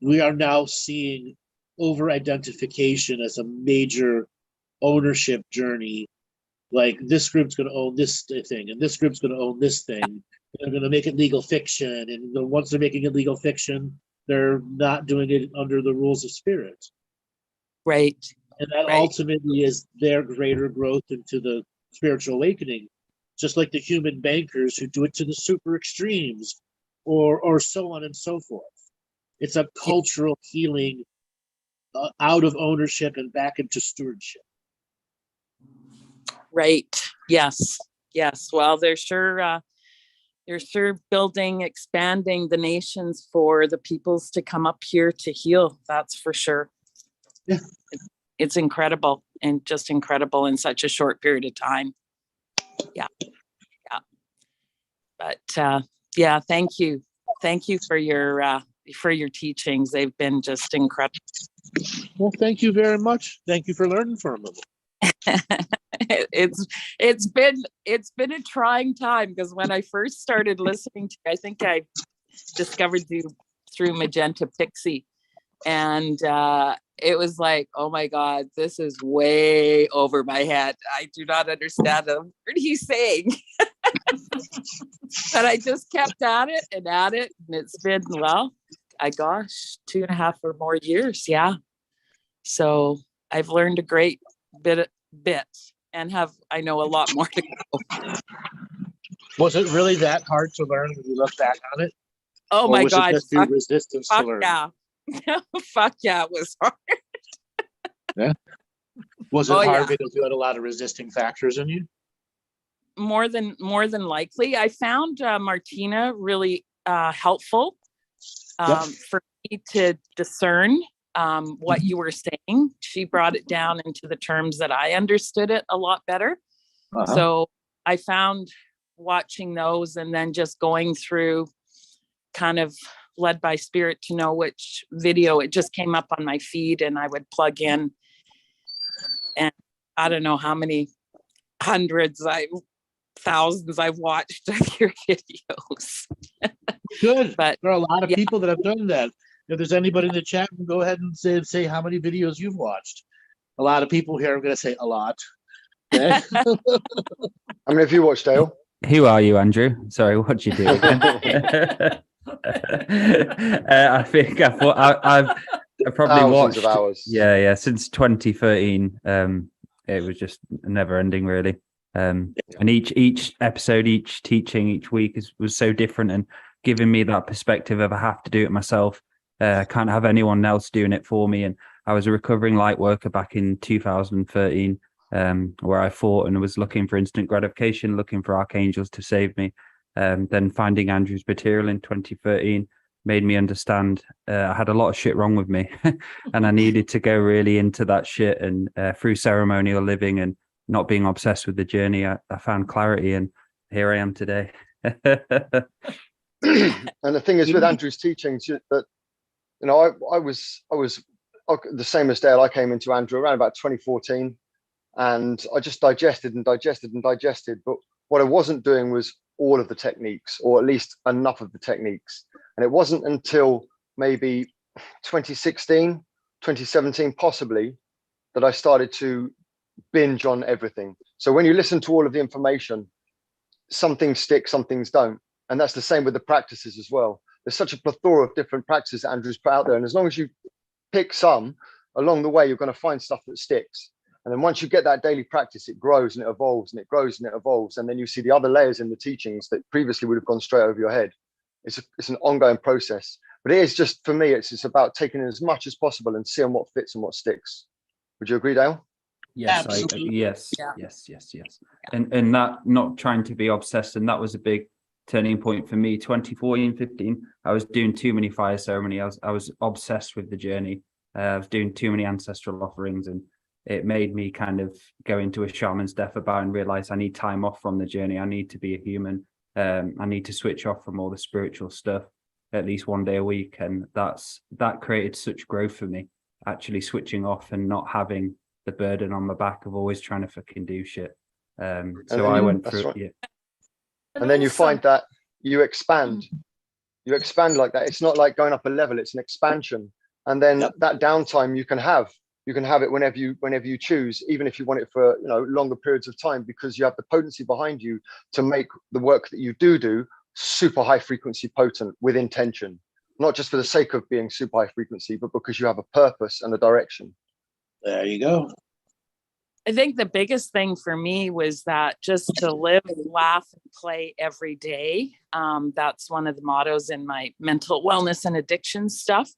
we are now seeing over-identification as a major ownership journey. Like, this group's going to own this thing, and this group's going to own this thing. They're going to make it legal fiction, and once they're making it legal fiction, they're not doing it under the rules of spirit. Right. And that ultimately is their greater growth into the spiritual awakening, just like the human bankers who do it to the super extremes, or so on and so forth. It's a cultural healing out of ownership and back into stewardship. Right. Yes. Well, they're sure building, expanding the nations for the peoples to come up here to heal. That's for sure. Yeah. It's incredible, and just incredible in such a short period of time. Yeah. But yeah, thank you for your teachings. They've been just incredible. Well, thank you very much. Thank you for learning from them. It's been a trying time, because when I first started listening to, I think I discovered you through Magenta Pixie, and it was like, oh my God, this is way over my head. I do not understand a word he's saying. But I just kept at it, and it's been, well, 2.5 or more years. Yeah. So I've learned a great bit, and I know a lot more to go. Was it really that hard to learn when you look back on it? Oh my God. Was it just resistance to learn? Yeah. Fuck yeah, it was hard. Yeah. Was it hard because you had a lot of resisting factors in you? More than likely. I found Martina really helpful for me to discern what you were saying. She brought it down into the terms that I understood it a lot better. So I found watching those, and then just going through, kind of led by spirit to know which video. It just came up on my feed, and I would plug in, and I don't know how many thousands I've watched of your videos. Good. But there are a lot of people that have done that. If there's anybody in the chat, go ahead and say how many videos you've watched. A lot of people here are going to say a lot. Okay? How many have you watched, Dale? Who are you, Andrew? Sorry, what'd you do? I think I've probably Thousands watched of hours. Yeah, since 2013. It was just never ending, really. And each episode, each teaching, each week was so different, and giving me that perspective of I have to do it myself. I can't have anyone else doing it for me. And I was a recovering light worker back in 2013, where I fought and was looking for instant gratification, looking for archangels to save me. Then finding Andrew's material in 2013 made me understand I had a lot of shit wrong with me, and I needed to go really into that shit. And through ceremonial living and not being obsessed with the journey, I found clarity, and here I am today. And the thing is with Andrew's teachings, that I was the same as Dale. I came into Andrew around about 2014, and I just digested and digested and digested. But what I wasn't doing was all of the techniques, or at least enough of the techniques. And it wasn't until maybe 2016, 2017, possibly, that I started to binge on everything. So when you listen to all of the information, some things stick, some things don't. And that's the same with the practices as well. There's such a plethora of different practices that Andrew's put out there. And as long as you pick some along the way, you're going to find stuff that sticks. And then once you get that daily practice, it grows and it evolves and it grows and it evolves. And then you see the other layers in the teachings that previously would have gone straight over your head. It's an ongoing process. But it is just, for me, it's about taking in as much as possible and seeing what fits and what sticks. Would you agree, Dale? Yes, yes. And that, not trying to be obsessed, and that was a big turning point for me. 2014, 15, I was doing too many fire ceremony. I was obsessed with the journey. I was doing too many ancestral offerings, and it made me kind of go into a shaman's death about and realize I need time off from the journey. I need to be a human. I need to switch off from all the spiritual stuff at least one day a week. And that created such growth for me, actually switching off and not having the burden on my back of always trying to fucking do shit. So I went through it. Yeah. And then you find that you expand like that. It's not like going up a level, it's an expansion. And then that downtime you can have it whenever you choose, even if you want it for longer periods of time, because you have the potency behind you to make the work that you do super high frequency potent with intention, not just for the sake of being super high frequency, but because you have a purpose and a direction. There you go. I think the biggest thing for me was that just to live, laugh, and play every day. That's one of the mottos in my mental wellness and addiction stuff.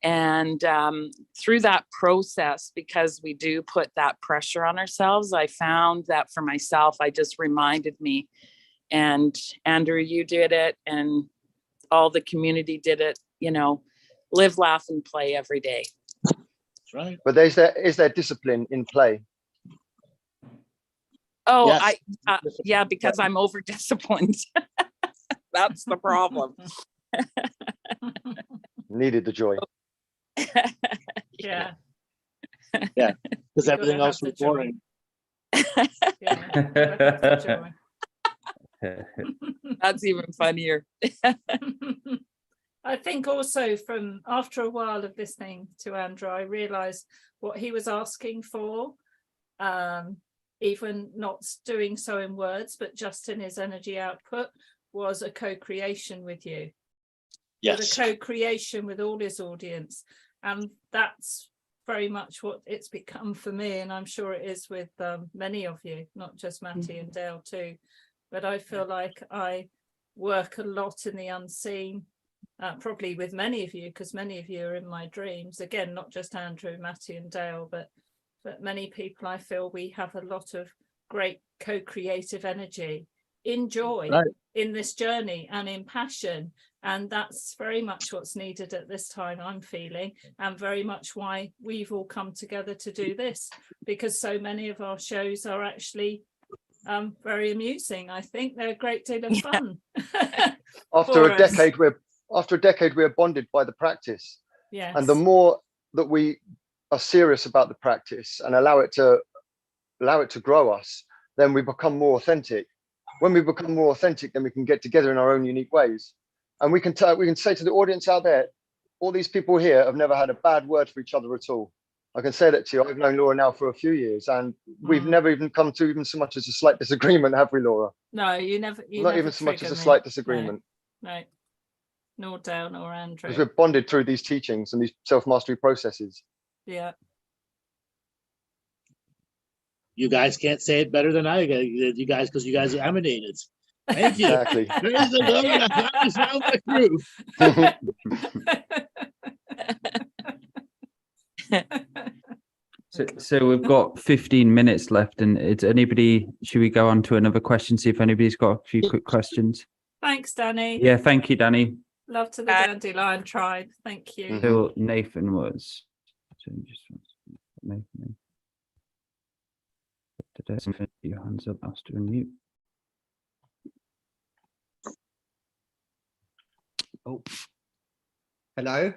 And through that process, because we do put that pressure on ourselves, I found that for myself, I just reminded me, and Andrew, you did it, and all the community did it, live, laugh, and play every day. That's right. But is there discipline in play? Oh, yes. Because I'm over disciplined. That's the problem. Needed the joy. Yeah, because everything else was boring. That's even funnier. I think also from after a while of listening to Andrew, I realized what he was asking for, even not doing so in words, but just in his energy output, was a co-creation with you. Yes. A co-creation with all his audience. And that's very much what it's become for me. And I'm sure it is with many of you, not just Maty and Dale too. But I feel like I work a lot in the unseen, probably with many of you, because many of you are in my dreams. Again, not just Andrew, Maty and Dale, but many people, I feel we have a lot of great co-creative energy in joy, in this journey, and in passion. And that's very much what's needed at this time, I'm feeling, and very much why we've all come together to do this, because so many of our shows are actually very amusing. I think they're a great deal of fun. After a decade, we're bonded by the practice. Yes. And the more that we are serious about the practice and allow it to grow us, then we become more authentic. When we become more authentic, then we can get together in our own unique ways. And we can say to the audience out there, all these people here have never had a bad word for each other at all. I can say that to you. I've known Laura now for a few years, and we've never even come to even so much as a slight disagreement, have we, Laura? No, you never. Not even so much as a slight disagreement. No, nor Dale nor Andrew. Because we're bonded through these teachings and these self-mastery processes. Yeah. You guys can't say it better than I did, you guys, because you guys emanated. Thank you. Exactly. Praise the Lord. I found my crew. So we've got 15 minutes left, and should we go on to another question, see if anybody's got a few quick questions? Thanks, Danny. Yeah, thank you, Danny. Love to the Dandelion tribe. Thank you. So Nathan was. So just Nathan. Your hands up, asked to unmute. Oh, hello.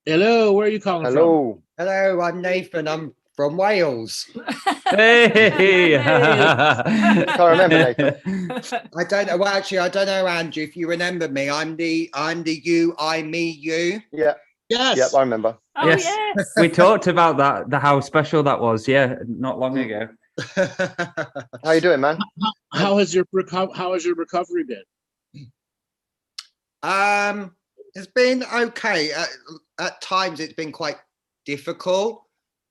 Hello, where are you calling from? Hello. Hello, I'm Nathan. I'm from Wales. Hey. Can't remember, Nathan. I don't know. Well, actually, I don't know, Andrew, if you remember me. I'm the you, I, me, you. Yeah. Yes. Yep, I remember. Oh, Yes. yes. We talked about that, how special that was. Yeah, not long ago. How you doing, man? How has your recovery been? It's been okay. At times, it's been quite difficult,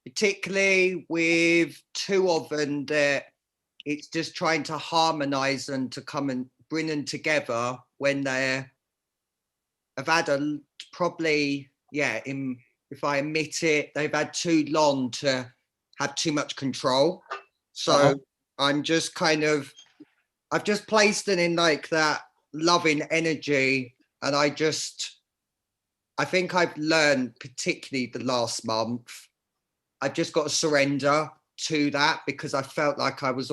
particularly with two of them that it's just trying to harmonize and to come and bring them together when they're. I've had probably, yeah, if I admit it, they've had too long to have too much control. So I'm just I've just placed it in like that loving energy. And I think I've learned, particularly the last month, I've just got to surrender to that because I felt like I was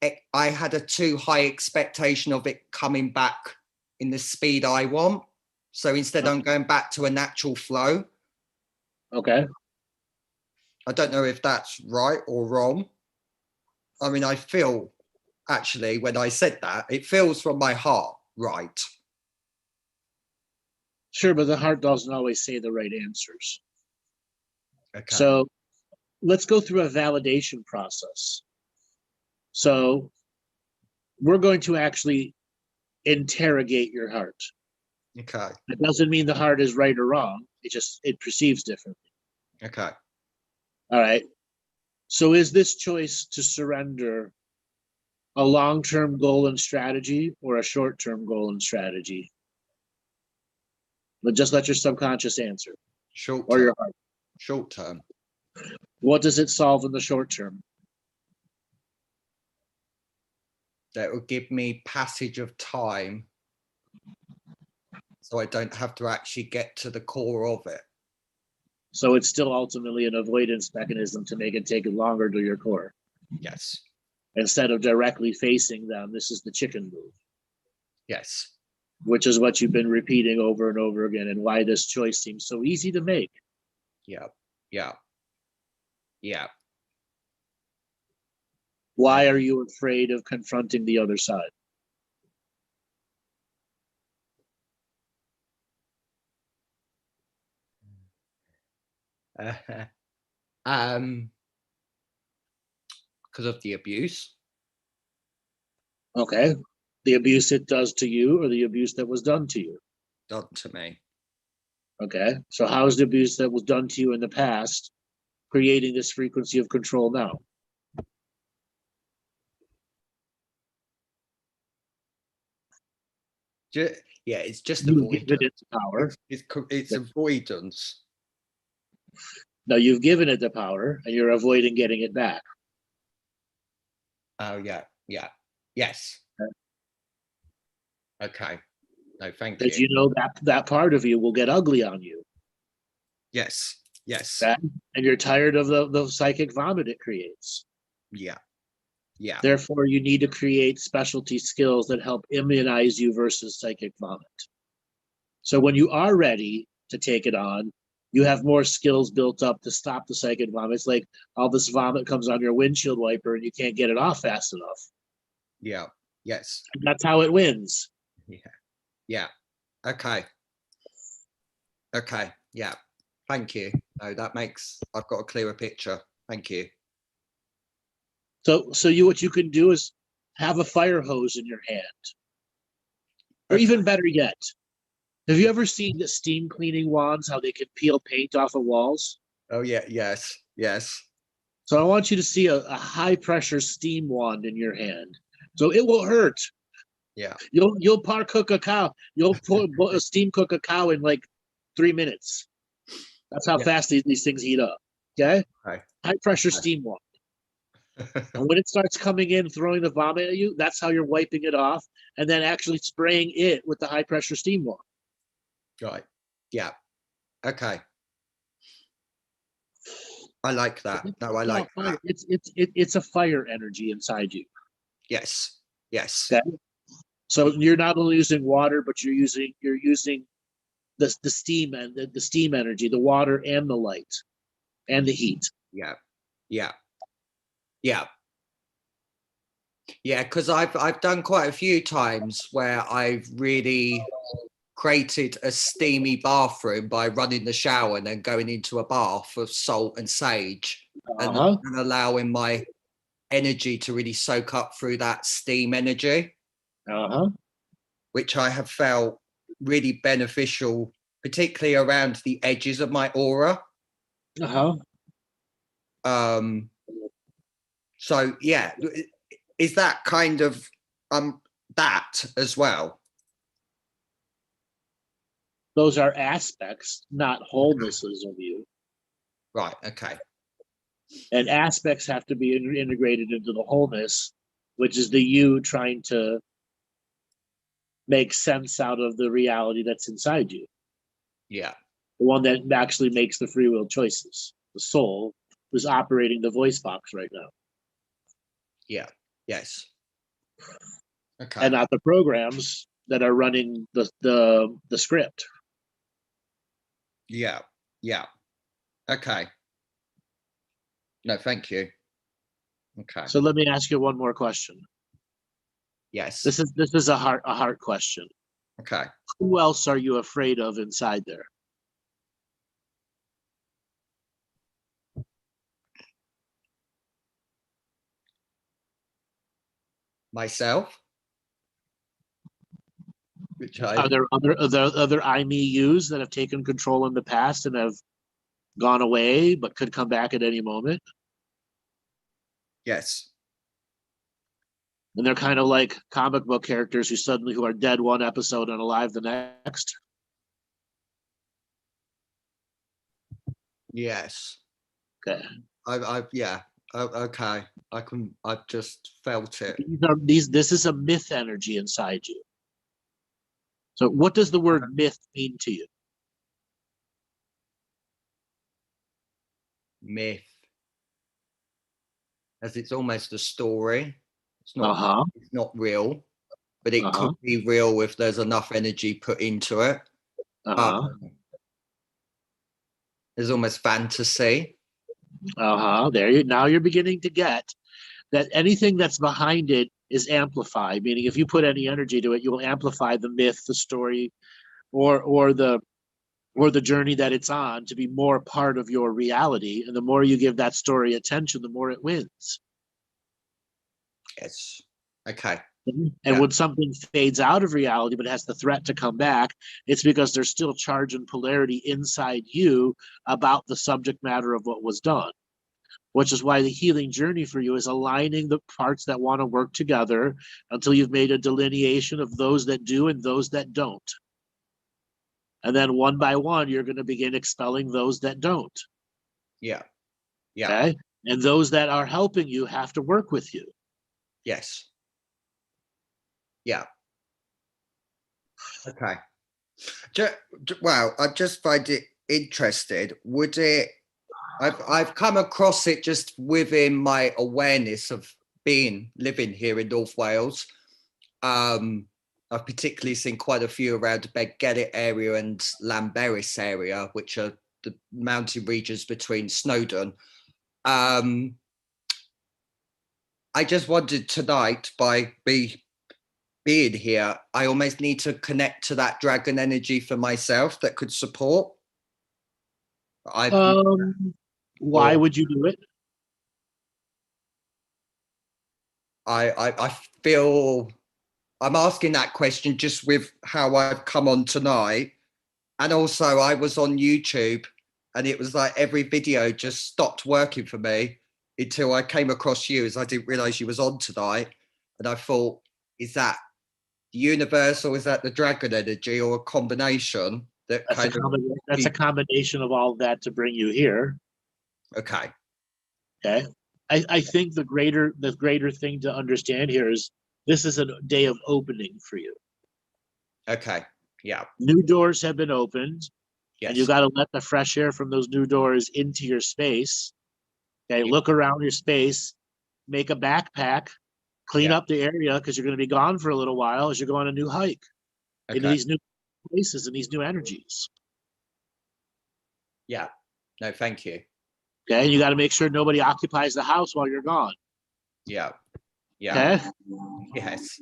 I had a too high expectation of it coming back in the speed I want. So instead I'm going back to a natural flow. Okay. I don't know if that's right or wrong. I mean, I feel actually when I said that, it feels from my heart right. Sure, but the heart doesn't always say the right answers. Okay. So let's go through a validation process. So we're going to actually interrogate your heart. Okay. It doesn't mean the heart is right or wrong. It perceives differently. Okay. All right. So is this choice to surrender a long-term goal and strategy or a short-term goal and strategy? But just let your subconscious answer. Short Or term. your heart. Short term. What does it solve in the short term? That will give me passage of time so I don't have to actually get to the core of it. So it's still ultimately an avoidance mechanism to make it take longer to your core. Yes. Instead of directly facing them, this is the chicken move. Yes. Which is what you've been repeating over and over again, and why this choice seems so easy to make. Yeah. Yeah. Yeah. Why are you afraid of confronting the other side? Because of the abuse. Okay. The abuse it does to you, or the abuse that was done to you? Done to me. Okay. So how is the abuse that was done to you in the past creating this frequency of control now? Yeah, it's just You've given avoidance. it the power. It's avoidance. Now you've given it the power, and you're avoiding getting it back. Oh, yeah. Yeah. Yes. Okay. No, thank you. Because you know that part of you will get ugly on you. Yes. Yes. Okay? And you're tired of the psychic vomit it creates. Yeah. Yeah. Therefore, you need to create specialty skills that help immunize you versus psychic vomit. So when you are ready to take it on, you have more skills built up to stop the psychic vomit. It's like all this vomit comes on your windshield wiper and you can't get it off fast enough. Yeah. Yes. And that's how it wins. Yeah. Yeah. Okay. Okay. Yeah. Thank you. No, I've got a clearer picture. Thank you. So what you can do is have a fire hose in your hand. Or even better yet, have you ever seen the steam cleaning wands, how they can peel paint off of walls? Oh, yeah. Yes. Yes. So I want you to see a high pressure steam wand in your hand. So it will hurt. Yeah. You'll cook a cow. You'll steam cook a cow in like 3 minutes. That's how fast these things heat up. Okay? Okay. High pressure steam wand. And when it starts coming in, throwing the vomit at you, that's how you're wiping it off, and then actually spraying it with the high pressure steam wand. Right. Yeah. Okay. I like that. No, I like that. It's a fire energy inside you. Yes. Yes. Okay? So you're not only using water, but you're using the steam and the steam energy, the water and the light and the heat. Yeah. Because I've done quite a few times where I've really created a steamy bathroom by running the shower and then going into a bath of salt and sage and allowing my energy to really soak up through that steam energy, which I have felt really beneficial, particularly around the edges of my aura. So yeah, is that kind of that as well? Those are aspects, not wholenesses of you. Right. Okay. And aspects have to be integrated into the wholeness, which is the you trying to make sense out of the reality that's inside you. Yeah. The one that actually makes the free will choices. The soul is operating the voice box right now. Yeah. Yes. Okay. And not the programs that are running the script. Yeah. Okay. No, thank you. Okay. So let me ask you one more question. Yes. This is a heart question. Okay. Who else are you afraid of inside there? Myself. Which Are there other I, me, yous that have taken control in the past and have gone away but could come back at any moment? Yes. And they're kind of like comic book characters who are dead one episode and alive the next. Yes. Okay. Okay. I've just felt it. This is a myth energy inside you. So what does the word myth mean to you? Myth. As it's almost a story. It's not it's not real, but it could be real if there's enough energy put into it. There's almost fantasy. Now you're beginning to get that anything that's behind it is amplified, meaning if you put any energy to it, you will amplify the myth, the story, or the journey that it's on to be more part of your reality. And the more you give that story attention, the more it wins. Yes. Okay. And when something fades out of reality but has the threat to come back, it's because there's still charge and polarity inside you about the subject matter of what was done. Which is why the healing journey for you is aligning the parts that want to work together until you've made a delineation of those that do and those that don't. And then one by one, you're going to begin expelling those that don't. Yeah. Okay. And those that are helping you have to work with you. Yes. Yeah. Okay. Wow. I just find it interested. I've come across it just within my awareness of living here in North Wales. I've particularly seen quite a few around the Beddgelert area and Llanberis area, which are the mountain regions between Snowdon. I just wondered tonight, by being here, I almost need to connect to that dragon energy for myself that could support. Why would you do it? I feel I'm asking that question just with how I've come on tonight. And also I was on YouTube and it was like every video just stopped working for me until I came across you, as I didn't realize you was on tonight. And I thought, is that the universe or is that the dragon energy or a combination? That's a combination of all of that to bring you here. Okay. Okay. I think the greater thing to understand here is this is a day of opening for you. Okay. Yeah. New doors have been opened. Yes. And you got to let the fresh air from those new doors into your space. Okay. Yeah. Look around your space, make a backpack, clean up the area because you're going to be gone for a little while as you go on a new hike into these new places and these new energies. Yeah. No, thank you. Okay, and you got to make sure nobody occupies the house while you're gone. Yeah. Yeah. Okay. Yes.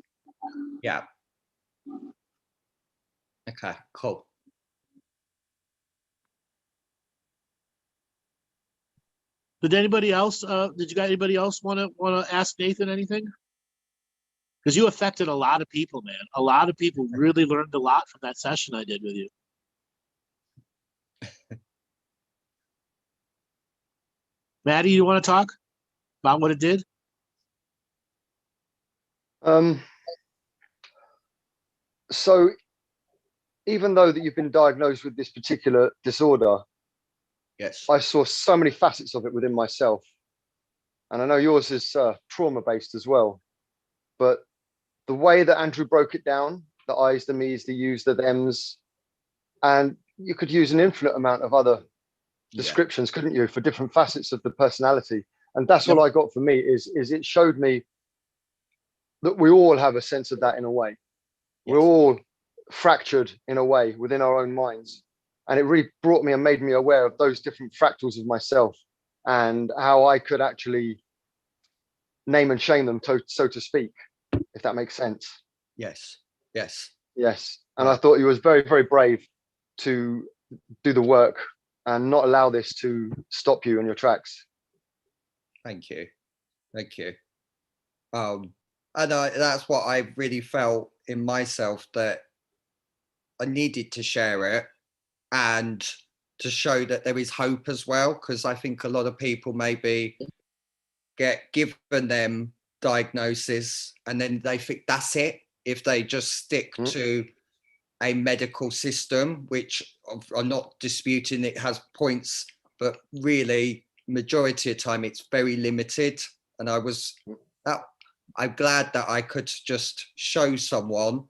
Yeah. Okay, cool. Did anybody else? Did you got anybody else want to ask Nathan anything? Because you affected a lot of people, man. A lot of people really learned a lot from that session I did with you. Maty, you want to talk about what it did? So even though that you've been diagnosed with this particular disorder, Yes. I saw so many facets of it within myself. And I know yours is trauma-based as well. But the way that Andrew broke it down, the I's, the me's, the you's, the them's, and you could use an infinite amount of other descriptions, couldn't you, for different facets of the personality. And that's all I got for me is it showed me that we all have a sense of that in a way. Yes. We're all fractured in a way within our own minds. And it really brought me and made me aware of those different fractals of myself and how I could actually name and shame them, so to speak, if that makes sense. Yes. Yes. Yes. And I thought he was very, very brave to do the work and not allow this to stop you in your tracks. Thank you. Thank you. And that's what I really felt in myself, that I needed to share it and to show that there is hope as well, because I think a lot of people maybe get given them diagnosis and then they think that's it. If they just stick to a medical system, which I'm not disputing, it has points, but really majority of time it's very limited. And I'm glad that I could just show someone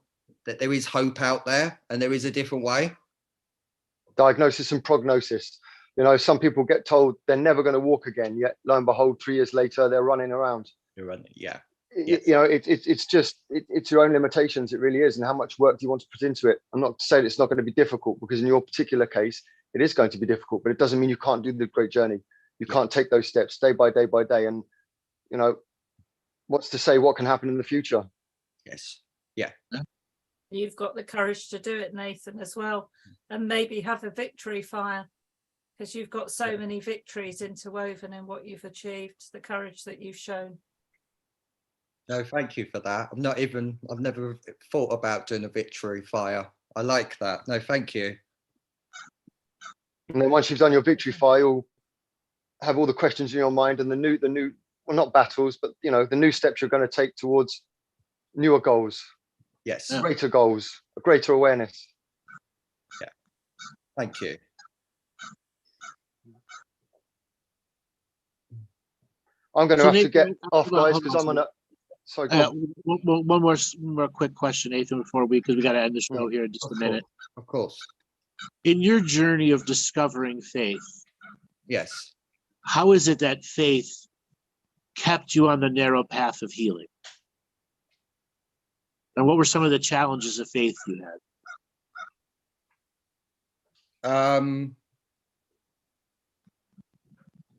that there is hope out there and there is a different way. Diagnosis and prognosis. You know, some people get told they're never going to walk again, yet lo and behold, 3 years later, they're running around. You're running, yeah. Yes. You know, it's your own limitations. It really is. And how much work do you want to put into it? I'm not saying it's not going to be difficult, because in your particular case, it is going to be difficult, but it doesn't mean you can't do the great journey. You can't take those steps day by day by day. And, you know, what's to say what can happen in the future? Yes. Yeah. You've got the courage to do it, Nathan, as well, and maybe have a victory fire, because you've got so many victories interwoven in what you've achieved, the courage that you've shown. No, thank you for that. I've never thought about doing a victory fire. I like that. No, thank you. And then once you've done your victory fire, you'll have all the questions in your mind and the new, well, not battles, but, you know, the new steps you're going to take towards newer goals. Yes. Greater goals, a greater awareness. Yeah. Thank you. I'm going to have to get off, guys, because I'm on a... Sorry, one more quick question, Nathan, because we got to end the show here in just a minute. Of course. In your journey of discovering faith, yes, how is it that faith kept you on the narrow path of healing? And what were some of the challenges of faith you had?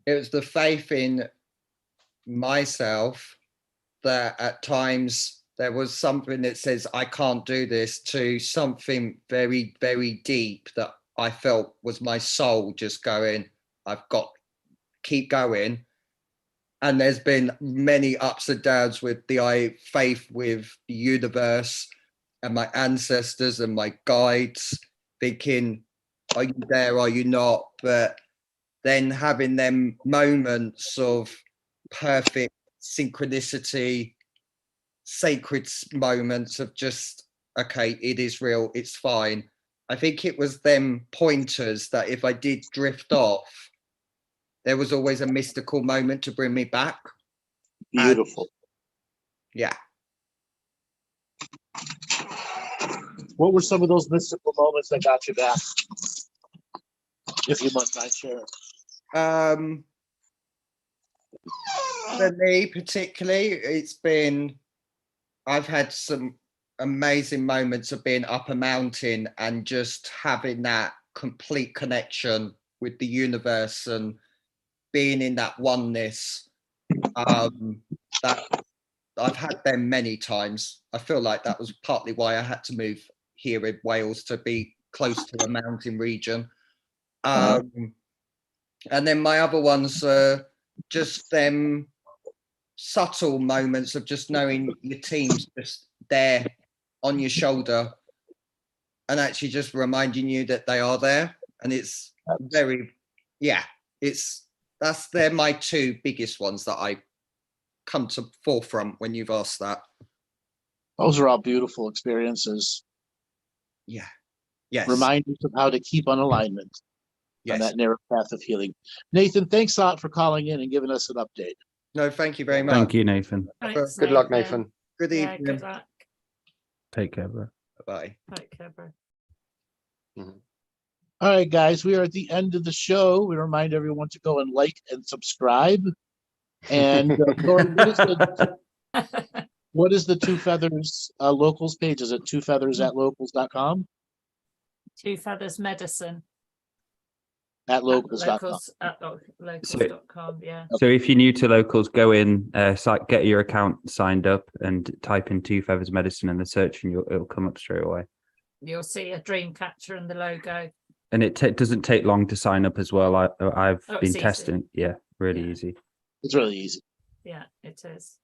It was the faith in myself that at times there was something that says I can't do this, to something very, very deep that I felt was my soul just going, I've got keep going. And there's been many ups and downs with the faith with the universe and my ancestors and my guides, thinking, are you there, are you not? But then having them moments of perfect synchronicity, sacred moments of just, okay, it is real, it's fine. I think it was them pointers that if I did drift off, there was always a mystical moment to bring me back. Beautiful. And, yeah. What were some of those mystical moments that got you back? If you must mind sharing. For me particularly, I've had some amazing moments of being up a mountain and just having that complete connection with the universe and being in that oneness. That I've had them many times. I feel like that was partly why I had to move here in Wales, to be close to a mountain region. And then my other ones are just them subtle moments of just knowing your team's just there on your shoulder and actually just reminding you that they are there. And it's very, they're my two biggest ones that I come to forefront when you've asked that. Those are all beautiful experiences. Yeah. Yes. Reminders of how to keep on alignment on that narrow path of healing. Nathan, thanks a lot for calling in and giving us an update. No, thank you very much. Thank you, Nathan. Thanks, Good luck, Nathan. Good Yeah, evening. good luck. Take care, bro. Bye. Take care, bro. All right, guys, we are at the end of the show. We remind everyone to go and like and subscribe. And Lori, what is the Two Feathers locals page? Is it twofeathers@locals.com? Two Feathers Medicine. At locals.com. Locals.com, yeah. So if you're new to Locals, go in, get your account signed up and type in Two Feathers Medicine in the search and it'll come up straight away. You'll see a dream catcher and the logo. And it doesn't take long to sign up as well. I've been easy. testing. Yeah, really easy. It's really easy. Yeah, it is.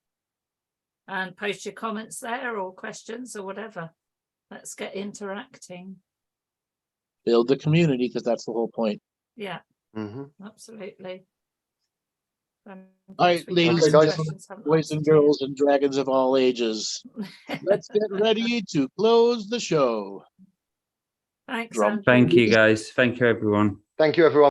And post your comments there or questions or whatever. Let's get interacting. Build the community, because that's the whole point. Yeah, absolutely. All right, ladies and gentlemen, boys and girls and dragons of all ages, let's get ready to close the show. Thanks, Drum. Andrew. Thank you, guys. Thank you, everyone. Thank you, everyone.